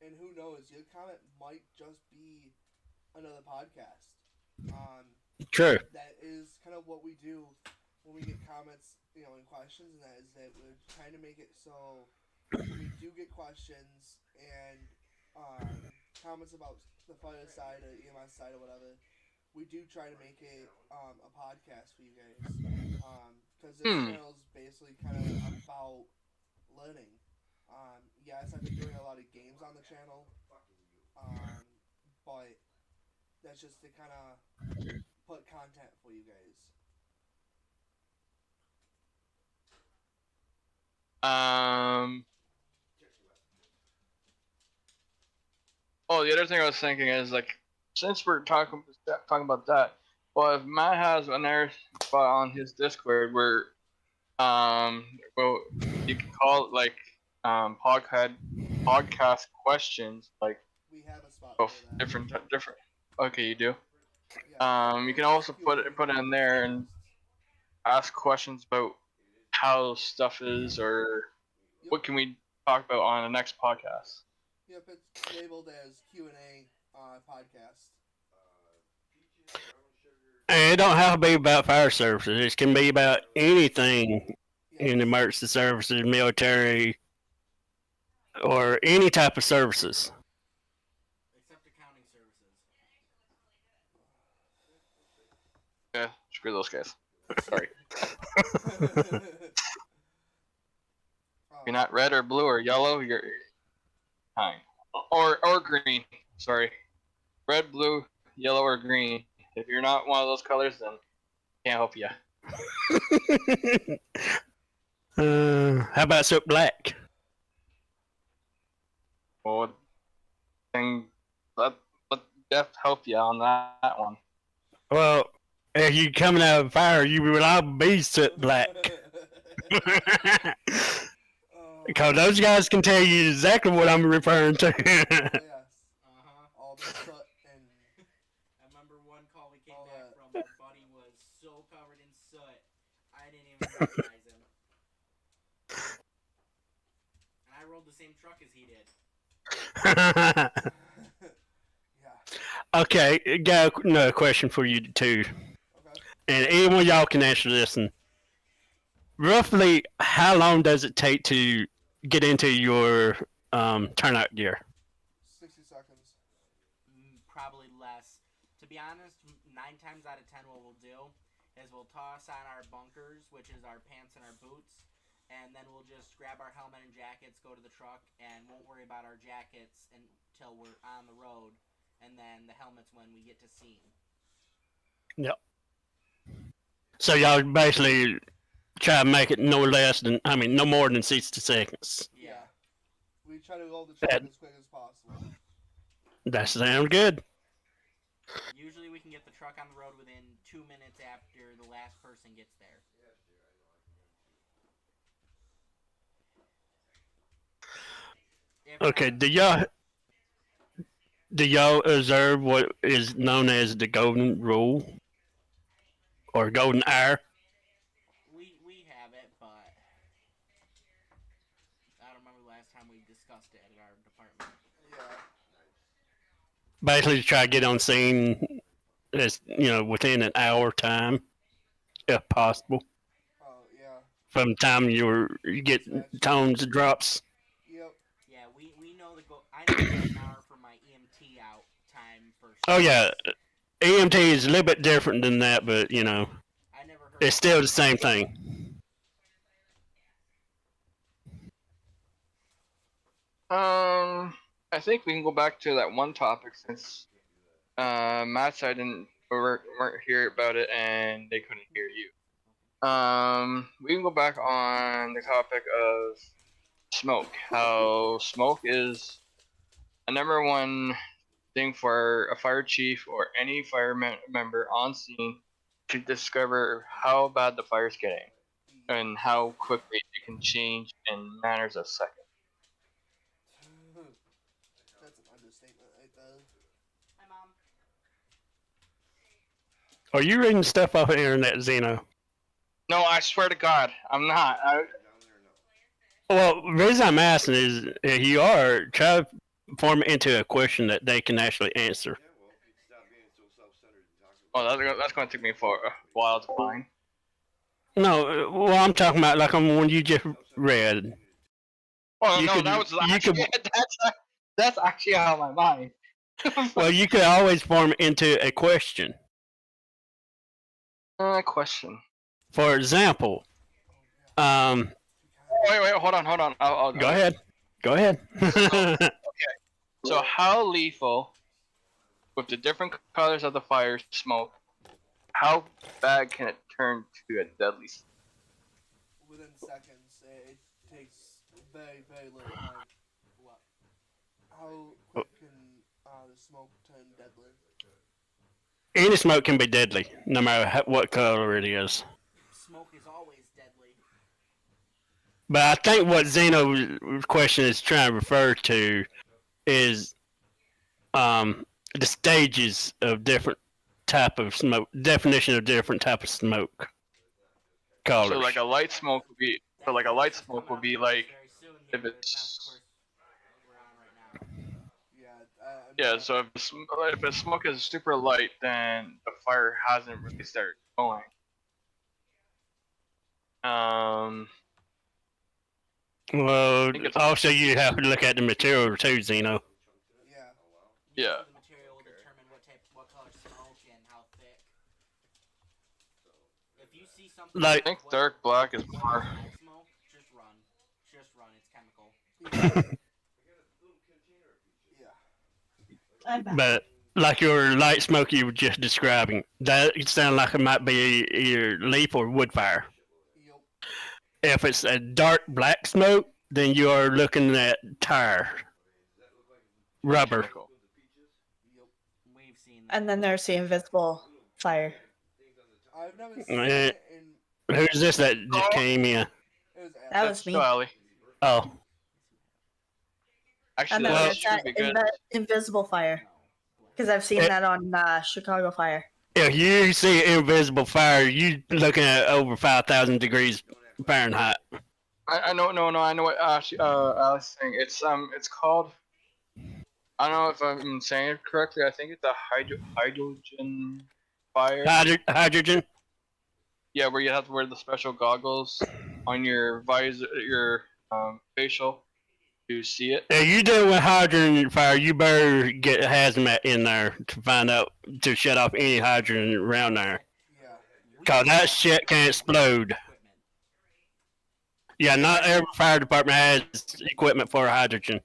And who knows, your comment might just be another podcast. True. That is kind of what we do when we get comments, and questions, and that is that we're trying to make it so when we do get questions and comments about the fire side or EMS side or whatever, we do try to make it a podcast for you guys. Because this Hmm. channel is basically kind of about learning. Yes, I've been doing a lot of games on the channel, but that's just to kind of put content for you guys. Oh, the other thing I was thinking is like, since we're talking about that, well, if Matt has another spot on his Discord where, well, you can call it like, podcast questions, like, We have a spot of for that. different. Okay, you do. Yeah, You can also put it in there and ask questions about how stuff is or what can we talk about on the next podcast. Yep, it's labeled as Q&A podcast. And it don't have to be about fire services. It can be about anything Yes. in emergency services, military, or any type of services. Except accounting services. Yeah, screw those guys. Sorry. If you're not red or blue or yellow, you're fine. Or green. Sorry. Red, blue, yellow, or green. If you're not one of those colors, then can't help you. How about soap black? Well, then let Jeff help you on that one. Well, if you coming out of fire, you will all be soap black. Because those guys can tell you exactly what I'm referring to. Yes. All the soot and I remember one call we came back from. Our buddy was so covered in soot, I didn't even recognize him. And I rode the same truck as he did. yeah. Okay, got another question for you too. Okay. And anyone of y'all can answer this. And roughly, how long does it take to get into your turnout gear? 60 seconds. Probably less. To be honest, 9 times out of 10 what we'll do is we'll toss on our bunkers, which is our pants and our boots, and then we'll just grab our helmet and jackets, go to the truck, and won't worry about our jackets until we're on the road, and then the helmets when we get to scene. Yep. So y'all basically try to make it no more than 60 seconds. Yeah. We try to roll the truck as quick as possible. That sounds good. Usually we can get the truck on the road within 2 minutes after the last person gets there. Okay, do y'all observe what is known as the golden rule? Or golden hour? We have it, but I don't remember the last time we discussed it at our department. Yeah. Basically, try to get on scene as within an hour time, if possible. Oh, yeah. From the time you get tones drops. Yep. Yeah, we know I know an hour for my EMT out time for. Oh yeah, EMT is a little bit different than that, but I never heard it's still the same thing. I think we can go back to that one topic since Matt said weren't here about it and they couldn't hear you. We can go back on the topic of smoke. How smoke is a number one thing for a fire chief or any fire member on scene to discover how bad the fire's getting and how quickly it can change in matters of seconds. That's an understatement right there. Hi, Mom. Are you reading stuff off the internet, Zeno? No, I swear to God, I'm not. Well, the reason I'm asking is if you are, try to form it into a question that they can actually answer. Well, that's going to take me for a while to find. No, well, I'm talking about like on one you just read. Oh You no, could- that was you actually, that's actually on my mind. Well, you could always form it into a question. Question. For example, um, Wait, hold on. I'll go ahead. Go ahead. So how lethal, with the different colors of the fire smoke, how bad can it turn to a deadly? Within seconds, it takes very, very little time. What? How quick can the smoke turn deadly? Any smoke can be deadly, no matter what color it is. Smoke is always deadly. But I think what Zeno's question is trying to refer to is the stages of different type of smoke, definition of different type of smoke colors. So like a light smoke would be. So like a light smoke would be like if it's. Yeah, so if the smoke is super light, then the fire hasn't really started going. Well, also you have to look at the material too, Zeno. Yeah. The material will determine what color smoke and how thick. If you see something Like, I think dark black is more. Smoke, just run. Just run. It's chemical. But like your light smoke you were just describing, that sounds like it might be either leaf or wood fire. If it's a dark black smoke, then you are looking at tire, rubber. Chemical. We've seen that. And then there's the invisible fire. I've never seen it in. Who's this that just came in? That was me. Go, Allie. Oh. Actually, And then that there's should be good. that invisible fire. Because I've seen that on Chicago Fire. If you see invisible fire, you looking at over 5,000 degrees Fahrenheit. I know what Alice is saying. It's called. I don't know if I'm saying it correctly. I think it's a hydrogen fire. Hydrogen. Yeah, where you have to wear the special goggles on your visor, your facial, to see it. If you do with hydrogen fire, you better get a hazmat in there to find out to shut off any hydrogen around there. Cause that shit can explode. Yeah, not every fire department has equipment for hydrogen.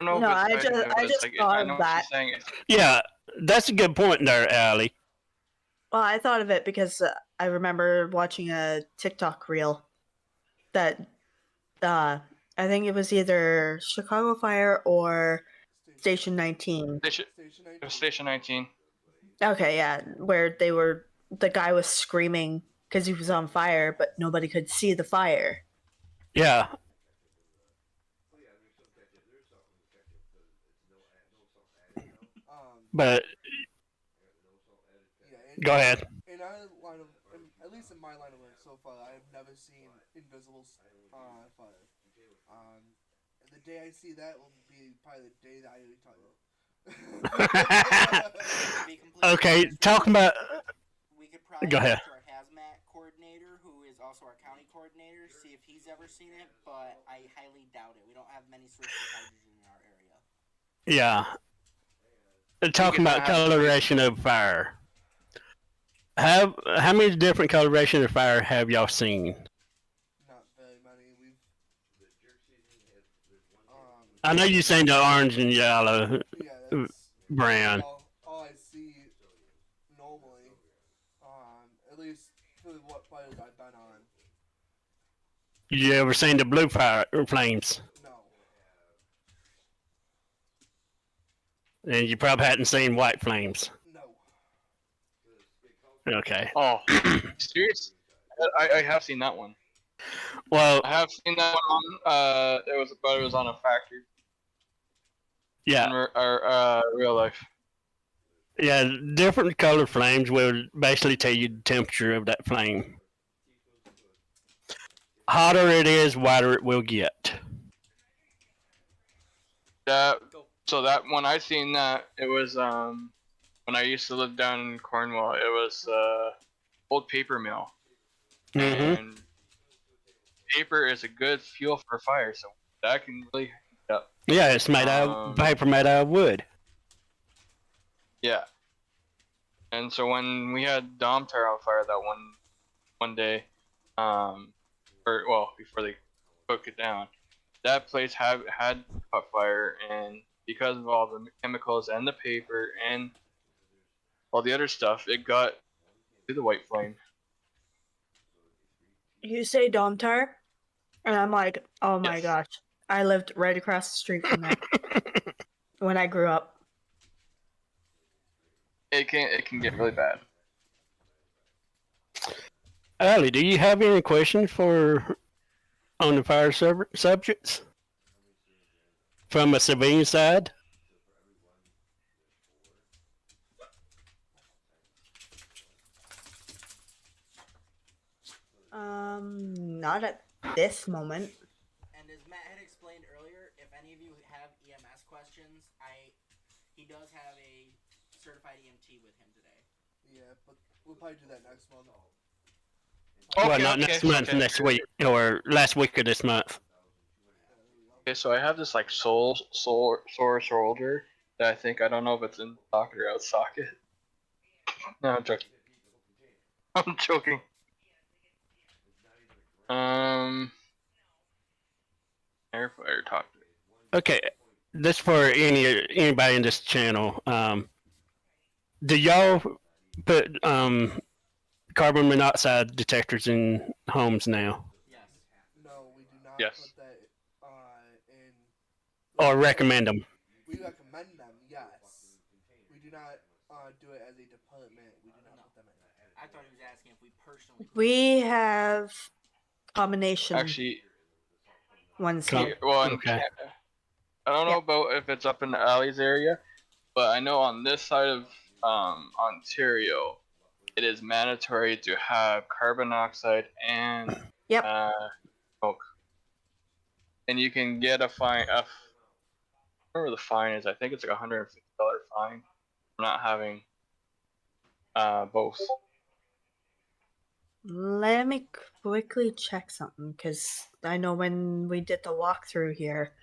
I just thought of that. Yeah, that's a good point there, Allie. Well, I thought of it because I remember watching a TikTok reel that I think it was either Chicago Fire or Station 19. Station 19. Okay, yeah, where the guy was screaming because he was on fire, but nobody could see the fire. Yeah. But go ahead. In our line of, at least in my line of work so far, I have never seen invisible fire. The day I see that will be probably the day that I retire. Okay, talking about. We could probably go ahead. Our hazmat coordinator, who is also our county coordinator, see if he's ever seen it, but I highly doubt it. We don't have many sources of hydrogen in our area. Yeah. Talking about coloration of fire. How many different coloration of fire have y'all seen? Not very many. I know you've seen the orange and yellow brand. All I see normally, at least for what fires I've been on. You ever seen the blue fire flames? No. And you probably hadn't seen white flames. No. Okay. Oh, serious? I have seen that one. Well, I have seen that one on, it was on a factory. Yeah. In our real life. Yeah, different color flames will basically tell you the temperature of that flame. Hotter it is, whiter it will get. So that when I seen that, it was when I used to live down in Cornwall. It was old paper mill, and paper is a good fuel for fire, so that can really heat up. Yeah, it's made out of paper made out of wood. Yeah. And so when we had Dom tear on fire that one day, before they took it down, that place had caught fire, and because of all the chemicals and the paper and all the other stuff, it got to the white flame. You say Domtar, and I'm like, oh my Yes. gosh. I lived right across the street from that when I grew up. It can get really bad. Ali, do you have any questions on the fire subjects from a civilian side? Not at this moment. And as Matt had explained earlier, if any of you have EMS questions, he does have a certified EMT with him today. Yeah, but we'll probably do that next month. Well, not next month, next week, or last week of this month. Okay, so I have this like sore shoulder that I don't know if it's in socket or out socket. No, I'm joking. I'm joking. Firefighter talk. Okay, this for anybody in this channel. Do y'all put carbon monoxide detectors in homes now, Yes. No, we do not Yes. put that in. or recommend them? We recommend them, yes. We do not do it as a department. We do not put them in. I thought he was asking if we personally. We have combination Actually, ones Com- here. well, Okay. I don't know about if it's up in the Alley's area, but I know on this side of Ontario, it is mandatory to have carbon monoxide and Yep. smoke. And you can get a fine. I remember the fine is. I think it's like $150 fine for not having both. Let me quickly check something, because I know when we did the walkthrough here,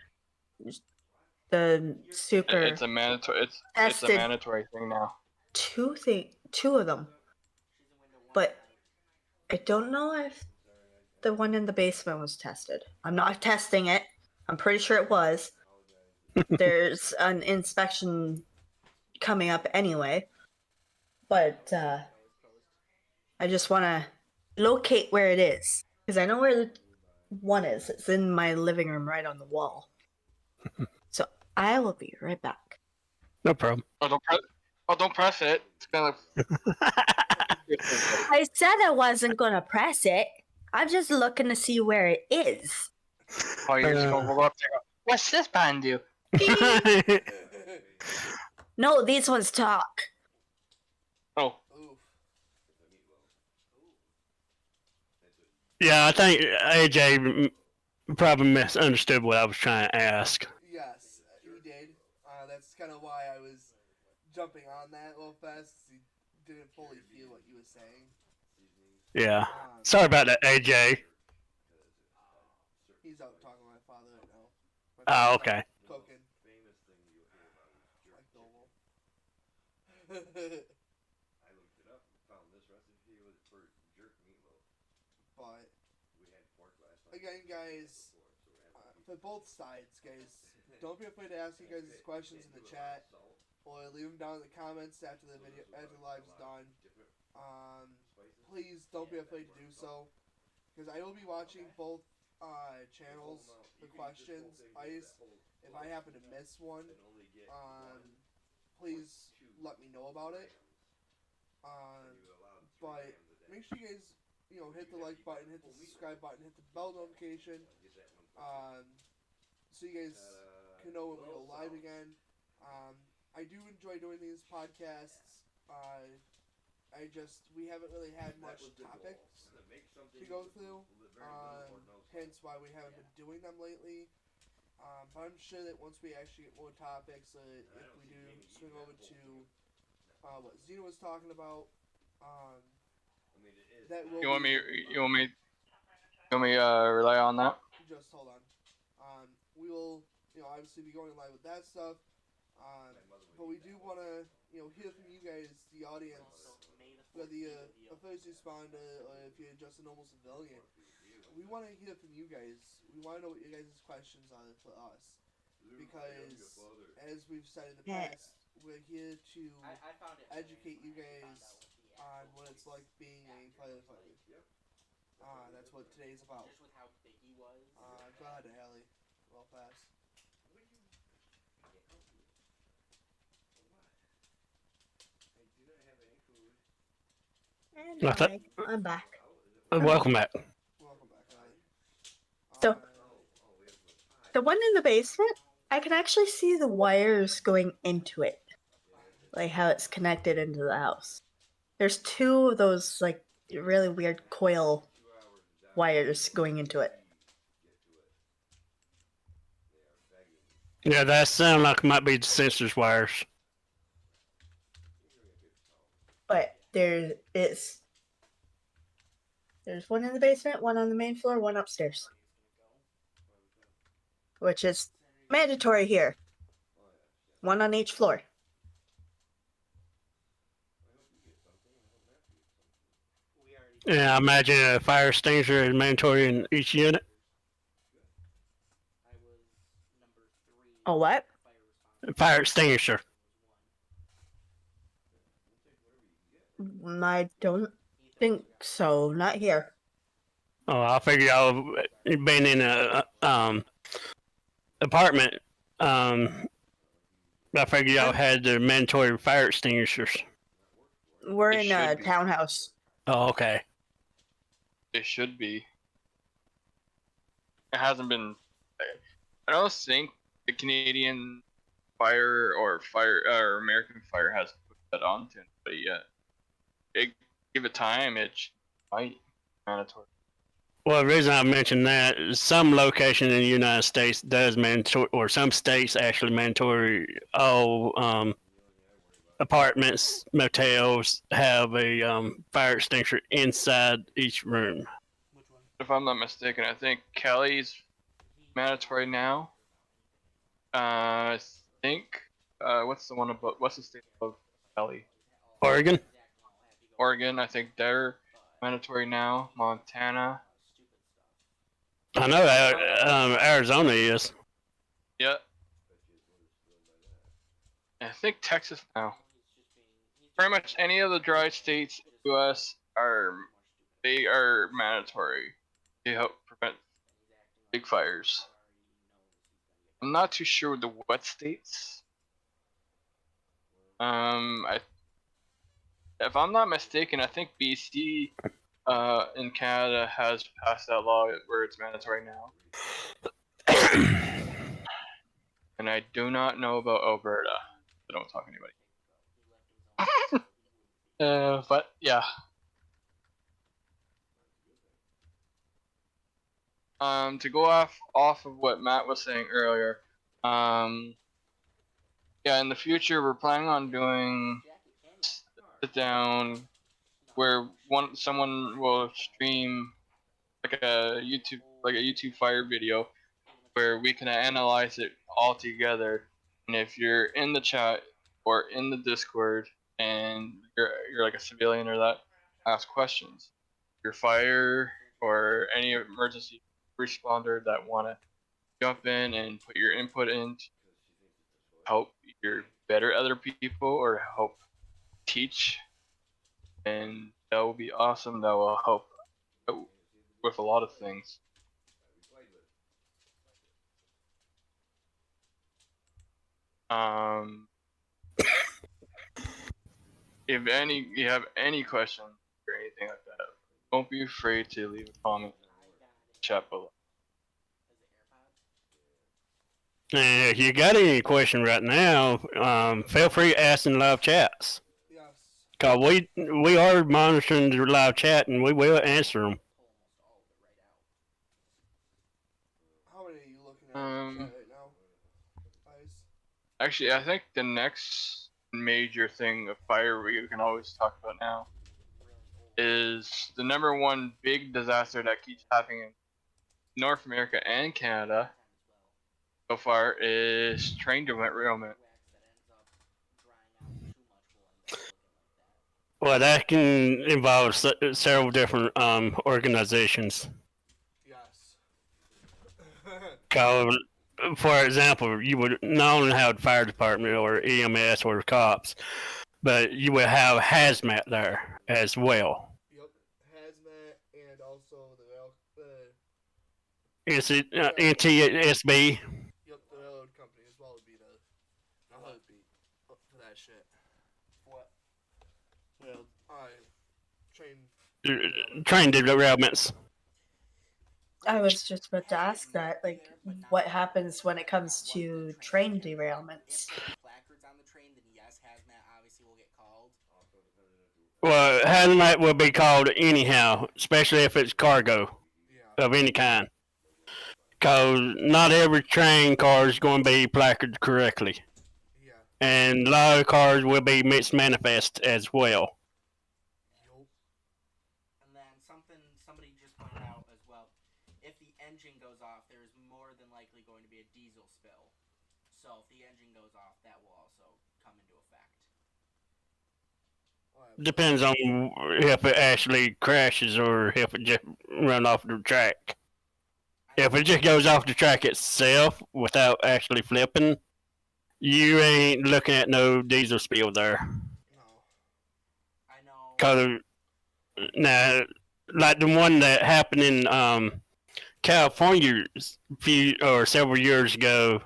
the super It's a mandatory. It's a tested mandatory thing now. two of them, but I don't know if the one in the basement was tested. I'm not testing it. I'm pretty sure it was. There's an inspection coming up anyway, but I just want to locate where it is, because I know where the one is. It's in my living room right on the wall. So I will be right back. No problem. Don't press it. It's gonna. I said I wasn't going to press it. I'm just looking to see where it is. Oh, you're just gonna go up there. What's this button do? No, these ones talk. Oh. Oof. Yeah, I think AJ probably misunderstood what I was trying to ask. Yes, he did. That's kind of why I was jumping on that a little fast. He didn't fully feel what you were saying. Yeah. Sorry about that, AJ. He's out talking to my father right now. Oh, okay. Cooking. Like normal. But again, guys, for both sides, guys, don't be afraid to ask you guys questions in the chat, or leave them down in the comments after the video, after the live is done. Please don't be afraid to do so, because I will be watching both channels for questions. If I happen to miss one, please let me know about it. But make sure you guys, hit the like button, hit the subscribe button, hit the bell notification, so you guys can know when we go live again. I do enjoy doing these podcasts. We haven't really had much topics to go through, hence why we haven't been doing them lately. But I'm sure that once we actually get more topics, if we do swing over to what Zeno was talking about, that will. You want me to rely on that? Just hold on. We will obviously be going live with that stuff. But we do want to, hear from you guys, the audience, whether you're a first responder or if you're just a normal civilian. We want to hear from you guys. We want to know what your guys' questions are for us. Because, as we've said in the past, we're here to educate you guys on what it's like being a firefighter. That's what today's about. Just with how big he was. Go ahead, Allie. Real fast. And What's up? I'm back. Welcome back. Welcome back, Allie. So, the one in the basement, I can actually see the wires going into it. Like how it's connected into the house. There's two of those, like, really weird coil wires going into it. Yeah, that sound like it might be the sensors wires. But there's one in the basement, one on the main floor, one upstairs. Which is mandatory here. One on each floor. Yeah, I imagine a fire extinguisher is mandatory in each unit. A what? Fire extinguisher. I don't think so. Not here. Oh, I figure y'all been in a apartment. I figure y'all had the mandatory fire extinguishers. We're It in a should be. townhouse. Oh, okay. It should be. It hasn't been. I don't think the Canadian Fire or American Fire has put that onto it, but yeah, give it time. It might be mandatory. Well, the reason I mentioned that is some location in the United States does mandatory, or some states actually mandatory. All apartments, motels have a fire extinguisher inside each room. If I'm not mistaken, I think Kelly's mandatory now. I think. What's the state above Kelly? Oregon? Oregon. I think they're mandatory now. Montana. I know Arizona is. Yep. I think Texas now. Pretty much any of the dry states in the U.S. are mandatory to help prevent big fires. I'm not too sure with the wet states. If I'm not mistaken, I think BC in Canada has passed that law where it's mandatory now. And I do not know about Alberta. I don't talk to anybody. But yeah. To go off of what Matt was saying earlier, yeah, in the future we're planning on doing sit down where someone will stream like a YouTube fire video where we can analyze it all together. And if you're in the chat or in the Discord and you're like a civilian or that, ask questions. Your fire or any emergency responder that want to jump in and put your input in to help either better other people or help teach, and that will be awesome. That will help with a lot of things. If you have any questions or anything like that, don't be afraid to leave a comment in the chat below. And if you got any question right now, feel free to ask in live chats. Yes. Cause we are monitoring the live chat and we will answer them. How many are you looking at in the chat right now? Guys? Actually, I think the next major thing of fire we can always talk about now is the number one big disaster that keeps happening in North America and Canada so far is train derailment. Well, that can involve several different organizations. Yes. Cause, for example, you would not only have the fire department or EMS or cops, but you would have hazmat there as well. Yep. Hazmat and also the rail. Is it NTSB? Yep, the railroad company as well would be the heartbeat for that shit. What? Well, train. Train derailments. I was just about to ask that, like, what happens when it comes to train derailments? If there are placards on the train, then yes, hazmat obviously will get called. Well, hazmat will be called anyhow, especially if it's cargo Yeah. of any kind. Because not every train car is going to be placarded correctly. Yeah. And a lot of cars will be mixed manifest as well. Yup. And then somebody just pointed out as well, if the engine goes off, there's more than likely going to be a diesel spill. So if the engine goes off, that will also come into effect. Depends on if it actually crashes or if it just run off the track. If it just goes off the track itself without actually flipping, you ain't looking at no diesel spill there. No. I know. Cause now, like the one that happened in California several years ago,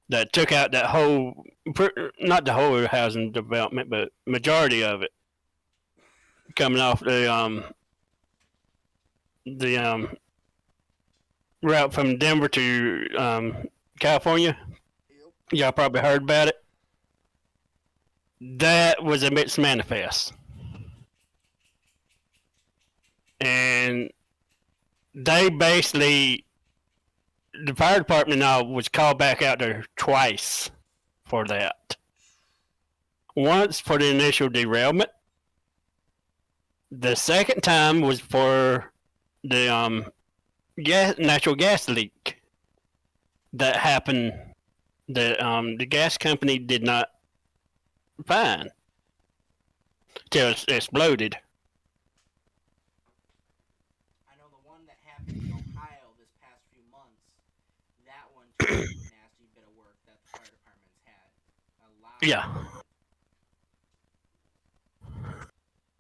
that took out that whole, not the whole housing development, but majority of it, coming off the route from Denver to California. Yep. Y'all probably heard about it. That was a mixed manifest. And they basically, the fire department now was called back out there twice for that. Once for the initial derailment. The second time was for the natural gas leak that happened that the gas company did not find till it exploded. I know the one that happened in Ohio this past few months. That one took a nasty bit of work that the fire department's had. A lot. Yeah.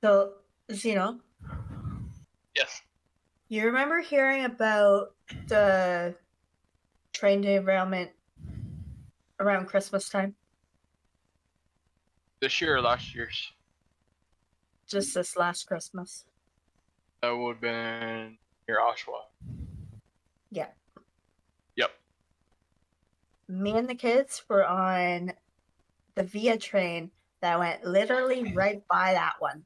So, Zeno, Yes. you remember hearing about the train derailment around Christmas time? This year or last year's? Just this last Christmas. That would have been near Oshawa. Yeah. Yep. Me and the kids were on the Via train that went literally right by that one.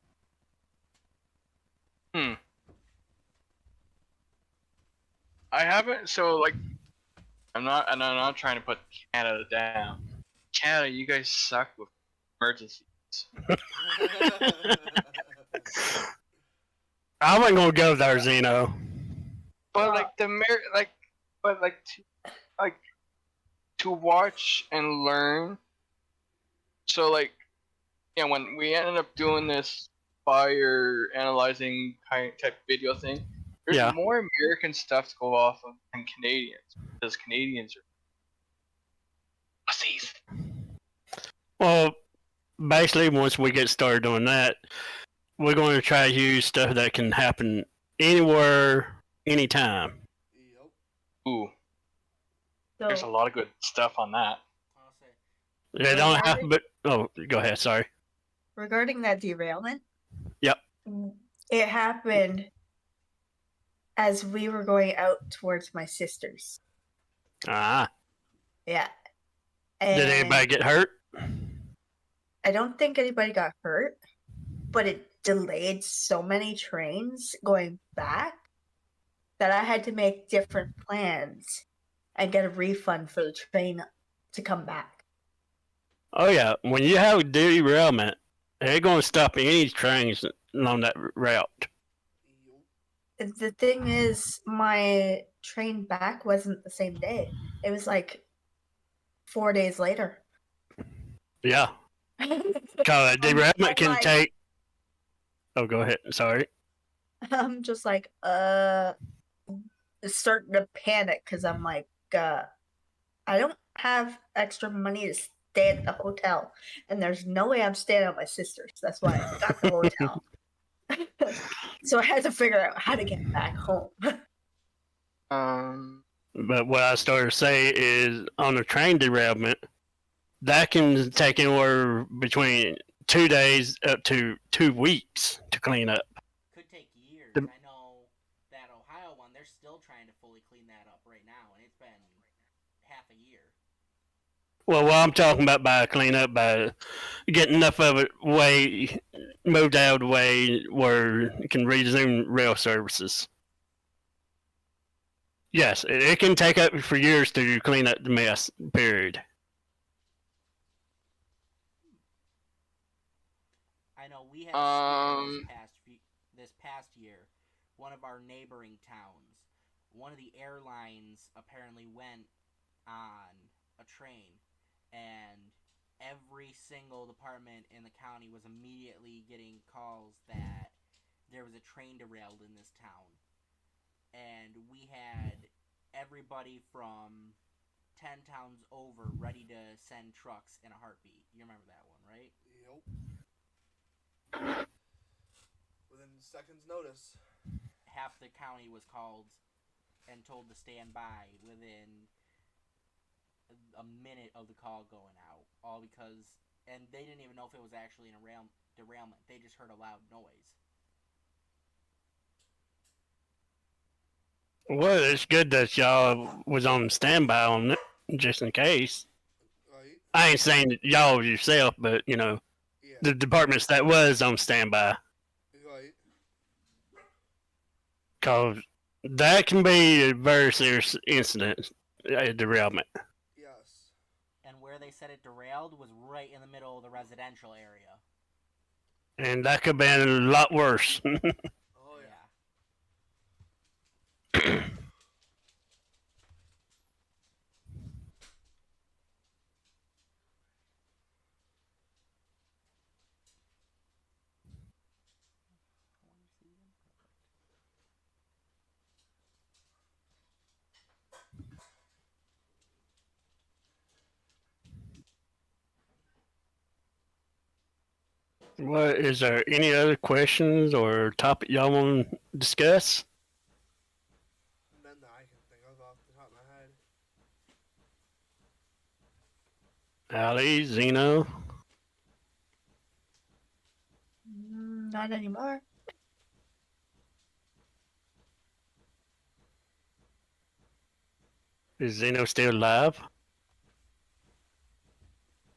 I haven't. So like, I'm not trying to put Canada down. Canada, you guys suck with emergencies. I wasn't gonna go there, Zeno. But like to watch and learn. So like, yeah, when we ended up doing this fire analyzing type video thing, there's more American stuff to go off of than Canadians, because Canadians are pussies. Well, basically, once we get started doing that, we're going to try to use stuff that can happen anywhere, anytime. Yep. Ooh, So, there's a lot of good stuff on that. I'll say. They don't have, but go ahead. Sorry. regarding that derailment, Yep. it happened as we were going out towards my sister's. Ah. Yeah. Did anybody get hurt? I don't think anybody got hurt, but it delayed so many trains going back that I had to make different plans and get a refund for the train to come back. Oh yeah, when you have a derailment, they're going to stop any trains along that route. The thing is, my train back wasn't the same day. It was like 4 days later. Yeah. Cause derailment I'm can like- take. Oh, go ahead. Sorry. I'm just like, starting to panic because I'm like, I don't have extra money to stay at the hotel, and there's no way I'm staying at my sister's. That's why I got the hotel. So I had to figure out how to get back home. But what I started to say is on a train derailment, that can take anywhere between 2 days up to 2 weeks to clean up. Could take years. The- I know that Ohio one, they're still trying to fully clean that up right now, and it's been half a year. Well, what I'm talking about by clean up, by getting enough of it moved out of the way where it can resume rail services. Yes, it can take up for years to clean up the mess, period. I know we had a scare this past year. One of our neighboring towns, one of the airlines apparently went on a train, and every single department in the county was immediately getting calls that there was a train derailed in this town. And we had everybody from 10 towns over ready to send trucks in a heartbeat. You remember that one, right? Yep. Within seconds' notice. Half the county was called and told to stand by within a minute of the call going out. All because, and they didn't even know if it was actually an derailment. They just heard a loud noise. Well, it's good that y'all was on standby on it, just in case. Right? I ain't saying that y'all yourself, but, you know, Yeah. the departments that was on standby. Right. Because that can be a very serious incident, a derailment. Yes. And where they said it derailed was right in the middle of the residential area. And that could have been a lot worse. Oh, yeah. What is there any other questions or topic y'all want to discuss? None that I can think of off the top of my head. Ali, Zeno? Not anymore. Is Zeno still alive?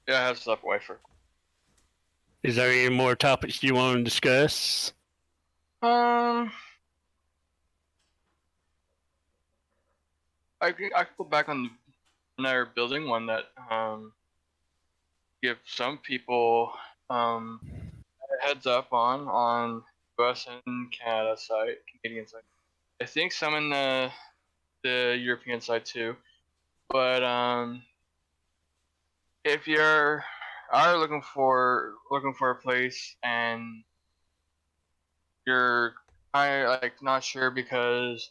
Yeah, I have stepped away for. Is there any more topics you want to discuss? I could go back on another building one that give some people a heads up on US and Canada side, Canadian side. I think some in the European side too. But if you're looking for a place and you're kind of like not sure because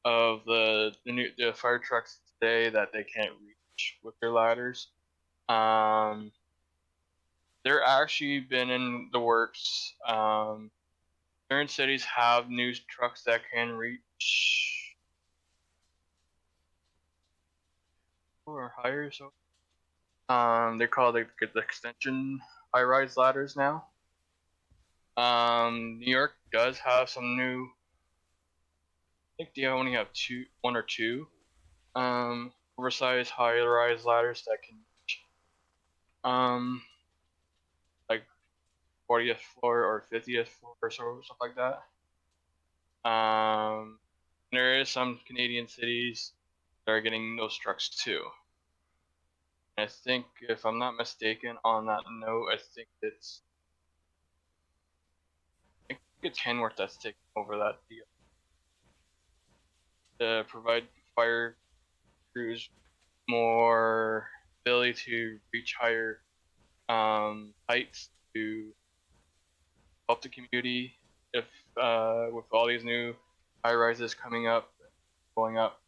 of the fire trucks today that they can't reach with their ladders, they're actually been in the works. Certain cities have new trucks that can reach or higher. So they're called the extension high-rise ladders now. New York does have some new. I think they only have one or two oversized high-rise ladders that can like 40th floor or 50th floor or so, stuff like that. There is some Canadian cities that are getting those trucks too. I think, if I'm not mistaken, on that note, I think it's Kenworth that's taking over that deal to provide fire crews more ability to reach higher heights to help the community. If with all these new high rises coming up, going up,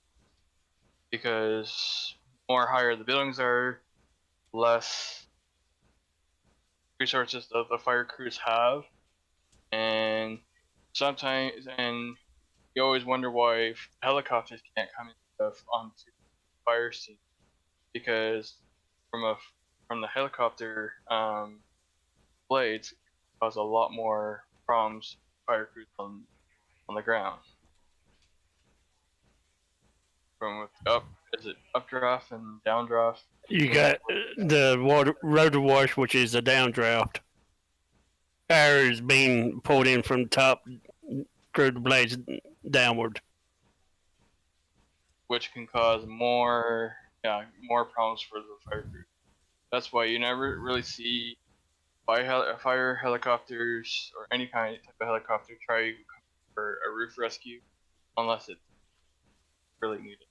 because more higher the buildings are, less resources the fire crews have, and sometimes you always wonder why helicopters can't come onto the fire scene, because from the helicopter blades cause a lot more problems fire crews on the ground. From is it updraft and downdraft? You got the rotor wash, which is a downdraft. Air is being pulled in from the top through the blades downward. Which can cause more problems for the fire crew. That's why you never really see fire helicopters or any kind of type of helicopter try for a roof rescue unless it's really needed.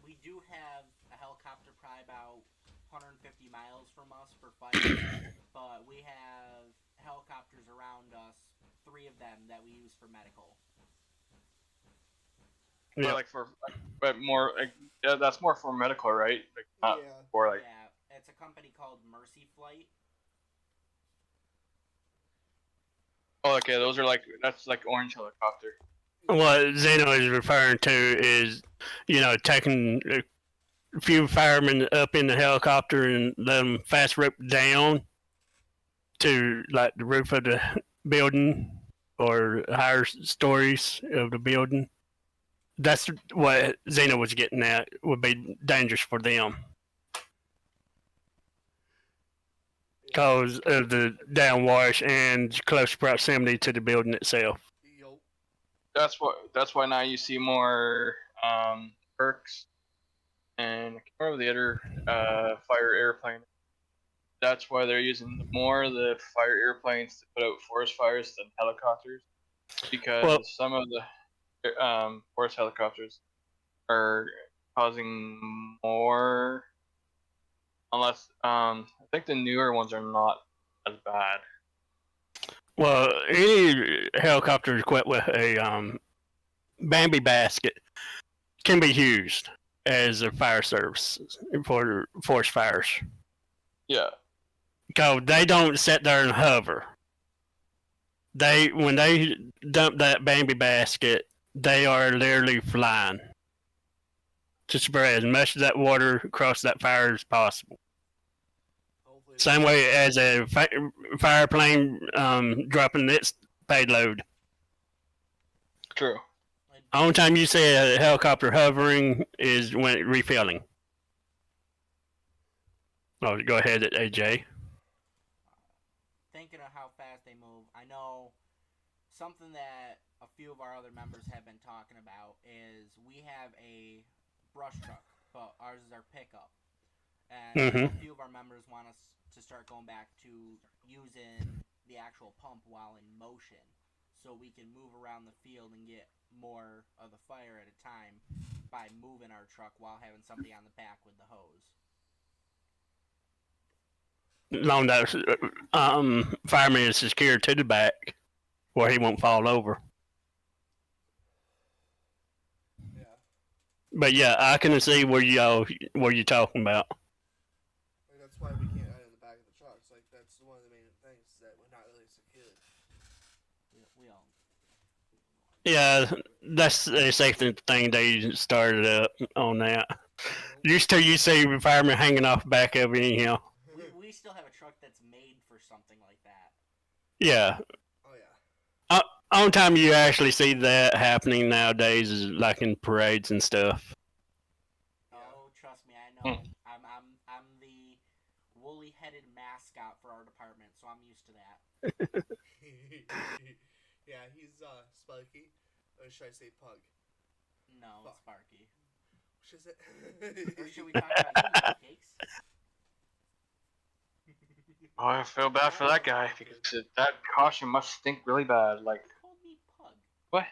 We do have a helicopter probably about 150 miles from us for fire, but we have helicopters around us, 3 of them that we use for medical. Yeah, but more that's more for medical, right? Like not for like. Yeah, it's a company called Mercy Flight. Oh, okay, that's like orange helicopter. What Zeno is referring to is, taking a few firemen up in the helicopter and them fast rope down to like the roof of the building or higher stories of the building. That's what Zeno was getting at. Would be dangerous for them because of the downwash and close proximity to the building itself. That's why now you see more perks, and I can't remember the other fire airplane. That's why they're using more of the fire airplanes to put out forest fires than helicopters, because some of the forest helicopters are causing more. Unless I think the newer ones are not as bad. Well, any helicopter equipped with a Bambi basket can be used as a fire service for forest fires. Yeah. Because they don't sit there and hover. When they dump that Bambi basket, they are literally flying to spread as much of that water across that fire as possible. Same way as a fire plane dropping its payload. True. Only time you see a helicopter hovering is when it's refilling. Oh, go ahead, AJ. Thinking of how fast they move, I know something that a few of our other members have been talking about is we have a brush truck, but ours is our pickup. And a few of our members want us to start going back to using the actual pump while in motion, so we can move around the field and get more of the fire at a time by moving our truck while having somebody on the back with the hose. Long that fireman is secured to the back where he won't fall over. Yeah. But yeah, I can see where you're talking about. That's why we can't hide in the back of the trucks. Like that's one of the main things that we're not really secured. We all. Yeah, that's a safety thing they started up on that. Used to you see firemen hanging off the back of it anyhow. We still have a truck that's made for something like that. Yeah. Oh yeah. Only time you actually see that happening nowadays is like in parades and stuff. Oh, trust me, I know. I'm the woolly-headed mascot for our department, so I'm used to that. Yeah, he's Sparky. Or should I say Pug? No, it's Sparky. Which is it? Or should we talk about cakes? Oh, I feel bad for that guy because that costume must stink really bad. Like. He called me Pug. What?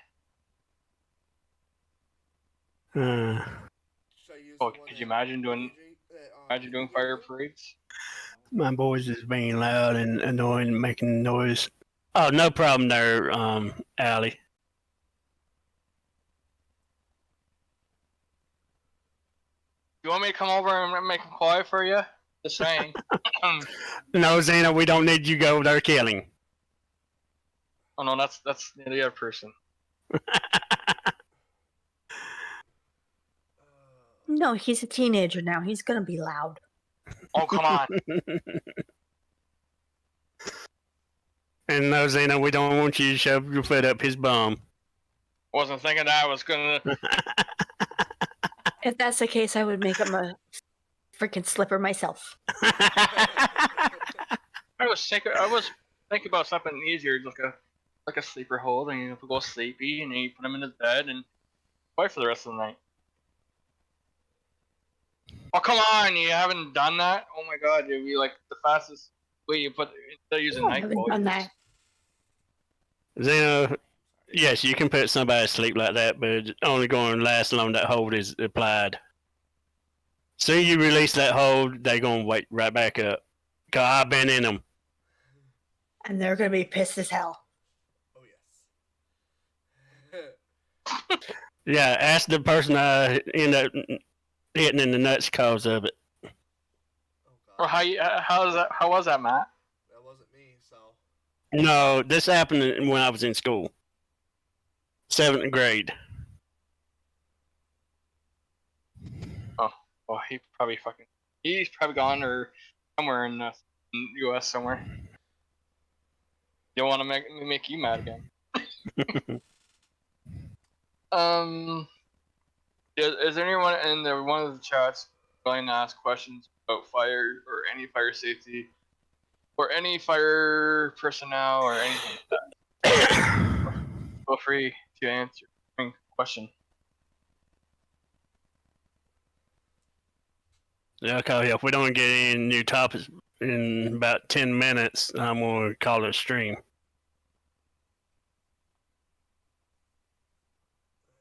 Should I use Oh, could you imagine doing? Imagine doing fire parades. My boys is being loud and annoying, and making noise. Oh, no problem there, Allie. You want me to come over and make them quiet for you? Just saying. No, Xena, we don't need you go there killing. Oh no, that's the other person. No, he's a teenager now. He's gonna be loud. Oh come on. And no, Xena, we don't want you to shove your foot up his bum. Wasn't thinking that I was gonna. If that's the case, I would make him a freaking slipper myself. I was thinking about something easier, like a sleeper hold, and you go sleepy, and then you put him in his bed and fight for the rest of the night. Oh come on, you haven't done that? Oh my god, it'd be like the fastest way you put instead of using I night haven't ball. done that. Xena, yes, you can put somebody to sleep like that, but it's only going to last long that hold is applied. Soon you release that hold, they're going to wake right back up. Because I've been in them. And they're gonna be pissed as hell. Oh yes. Yeah, ask the person I end up hitting in the nuts cause of it. Oh Or god. how was that, Matt? That wasn't me, so. No, this happened when I was in school. 7th grade. Well, he's probably gone or somewhere in the U.S. somewhere. Don't want to make you mad again. Is there anyone in one of the chats going to ask questions about fire or any fire safety or any fire personnel or anything like that? Feel free to answer any question. Yeah, okay, if we don't get any new topics in about 10 minutes, I'm going to call it a stream. I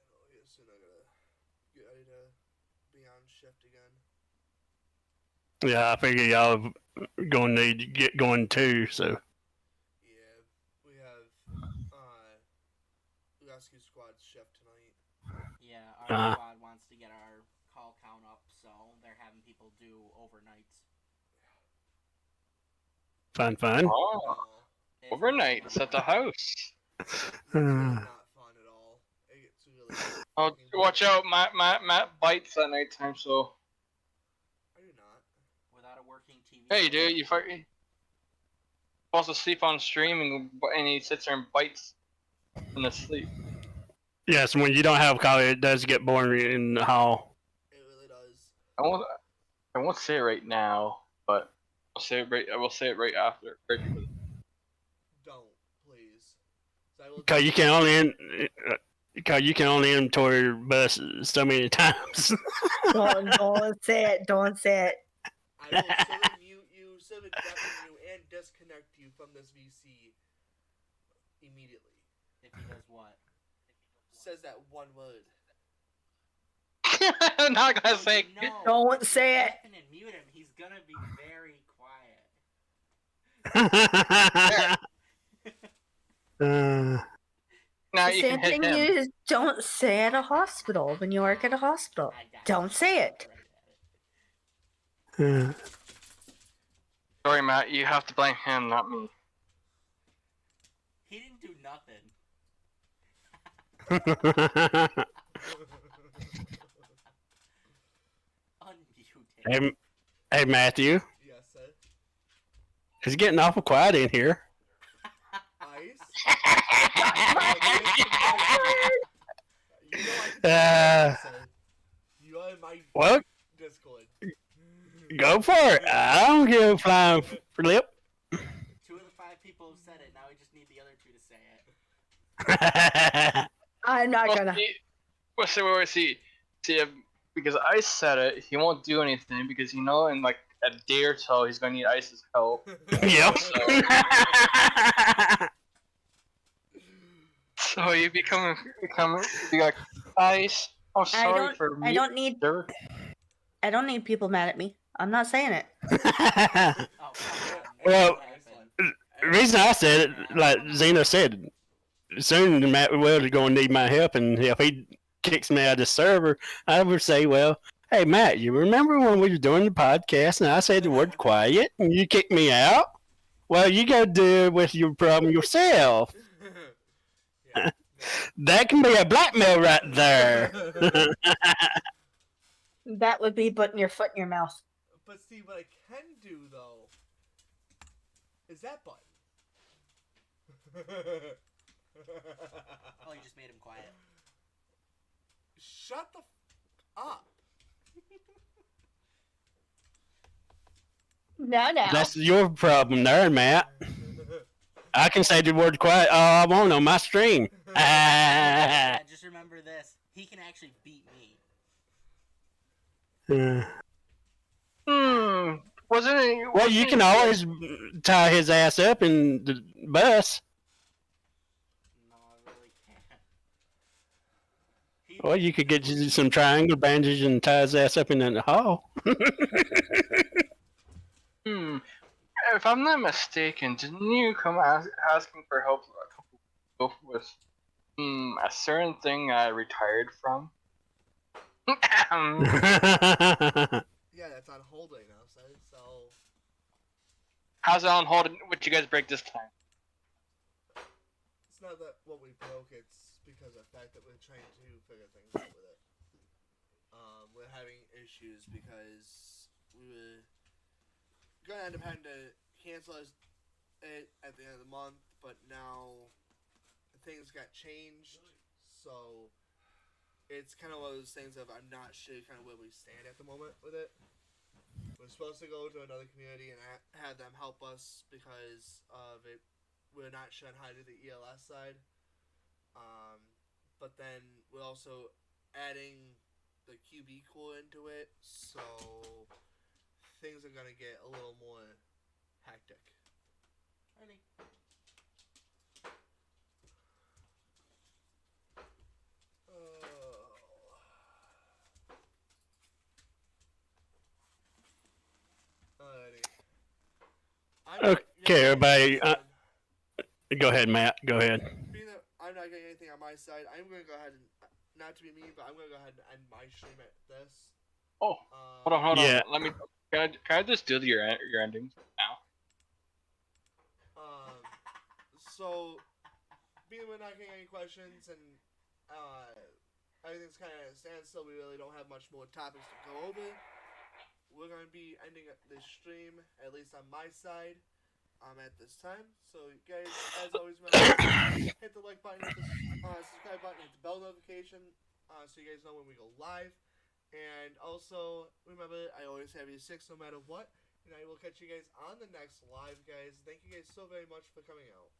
know, soon I gotta get ready to be on shift again. Yeah, I figure y'all going to need to get going too, so. Yeah, we have rescue squad shift tonight. Yeah, our Uh-huh. squad wants to get our call count up, so they're having people do overnights. Fun. Oh, Oh, It's overnights at the house. it's really not fun at all. It gets really. Oh, fucking watch boring. out! Matt bites at nighttime, so. I do not. without a working TV. Hey, dude, you falls asleep on stream and he sits there and bites in his sleep. Yes, when you don't have coffee, it does get boring in the hall. It really does. I won't say it right now, but I will say it right after. Right before. Don't, please. So I will Cause you can only inventory your bus so many times. Don't say it. Don't say it. I will civic mute you, civic deafen you, and disconnect you from this VC immediately. If he does what? Says that one word. I'm not gonna say. No, Don't if you say it. deafen and mute him, he's gonna be very quiet. Now The you same can hit thing him. is don't say at a hospital when you work at a hospital. I got Don't you. say it. Right at it. Sorry, Matt. You have to blame him, not me. He didn't do nothing. Unmuted. hey, Matthew, Yes, sir. it's getting awful quiet in here. Ice. You are my Well, Discord. go for it. I don't give a flying flip. 2 of the 5 people have said it. Now we just need the other 2 to say it. I'm not gonna. See, if, because Ice said it, he won't do anything because in like a day or so he's gonna need Ice's help. Yep. So you be like, Ice. I'm sorry for I don't need. sir." I don't need people mad at me. I'm not saying it. Oh, come on. Well, What happened? the reason I said it, like Zeno said, soon Matt Wells is going to need my help, and if he kicks me out of the server, I would say, well, hey, Matt, you remember when we were doing the podcast and I said the word quiet and you kicked me out? Well, you got to deal with your problem yourself. Yeah. That can be a blackmail right there. That would be putting your foot in your mouth. But see, what I can do though is that button. Oh, you just made him quiet. Shut the up. No. That's your problem there, Matt. I can say the word quiet all I want on my stream. Yeah, just remember this. He can actually beat me. Wasn't it? Well, you can always tie his ass up in the bus. No, I really can't. Or you could get you some triangle bandage and tie his ass up in the hall. If I'm not mistaken, didn't you come asking for help a couple with a certain thing I retired from? Yeah, that's on hold right now, so. How's it on hold? What you guys break this time? It's not that what we broke, it's because of the fact that we're trying to figure things out with it. We're having issues because we were gonna end up having to cancel it at the end of the month, but now things got changed, so it's kind of one of those things of I'm not sure kind of where we stand at the moment with it. We're supposed to go to another community and have them help us because of it. We're not sure how to do the ELS side. But then we're also adding the QB core into it, so things are going to get a little more hectic. Ernie. Alrighty. Okay, everybody. Go ahead, Matt. Go ahead. Being that I'm not getting anything on my side, I'm going to go ahead and, not to be mean, but I'm going to go ahead and end my stream at this. Oh, hold on. Yeah. Let me. Can I just do your endings now? So, being we're not getting any questions and everything's kind of at a standstill, we really don't have much more topics to go over. We're going to be ending this stream, at least on my side, at this time. So, guys, as always, remember, hit the like button, hit the subscribe button, hit the bell notification, so you guys know when we go live. And also, remember, I always have you 6 no matter what. And I will catch you guys on the next live, guys. Thank you guys so very much for coming out.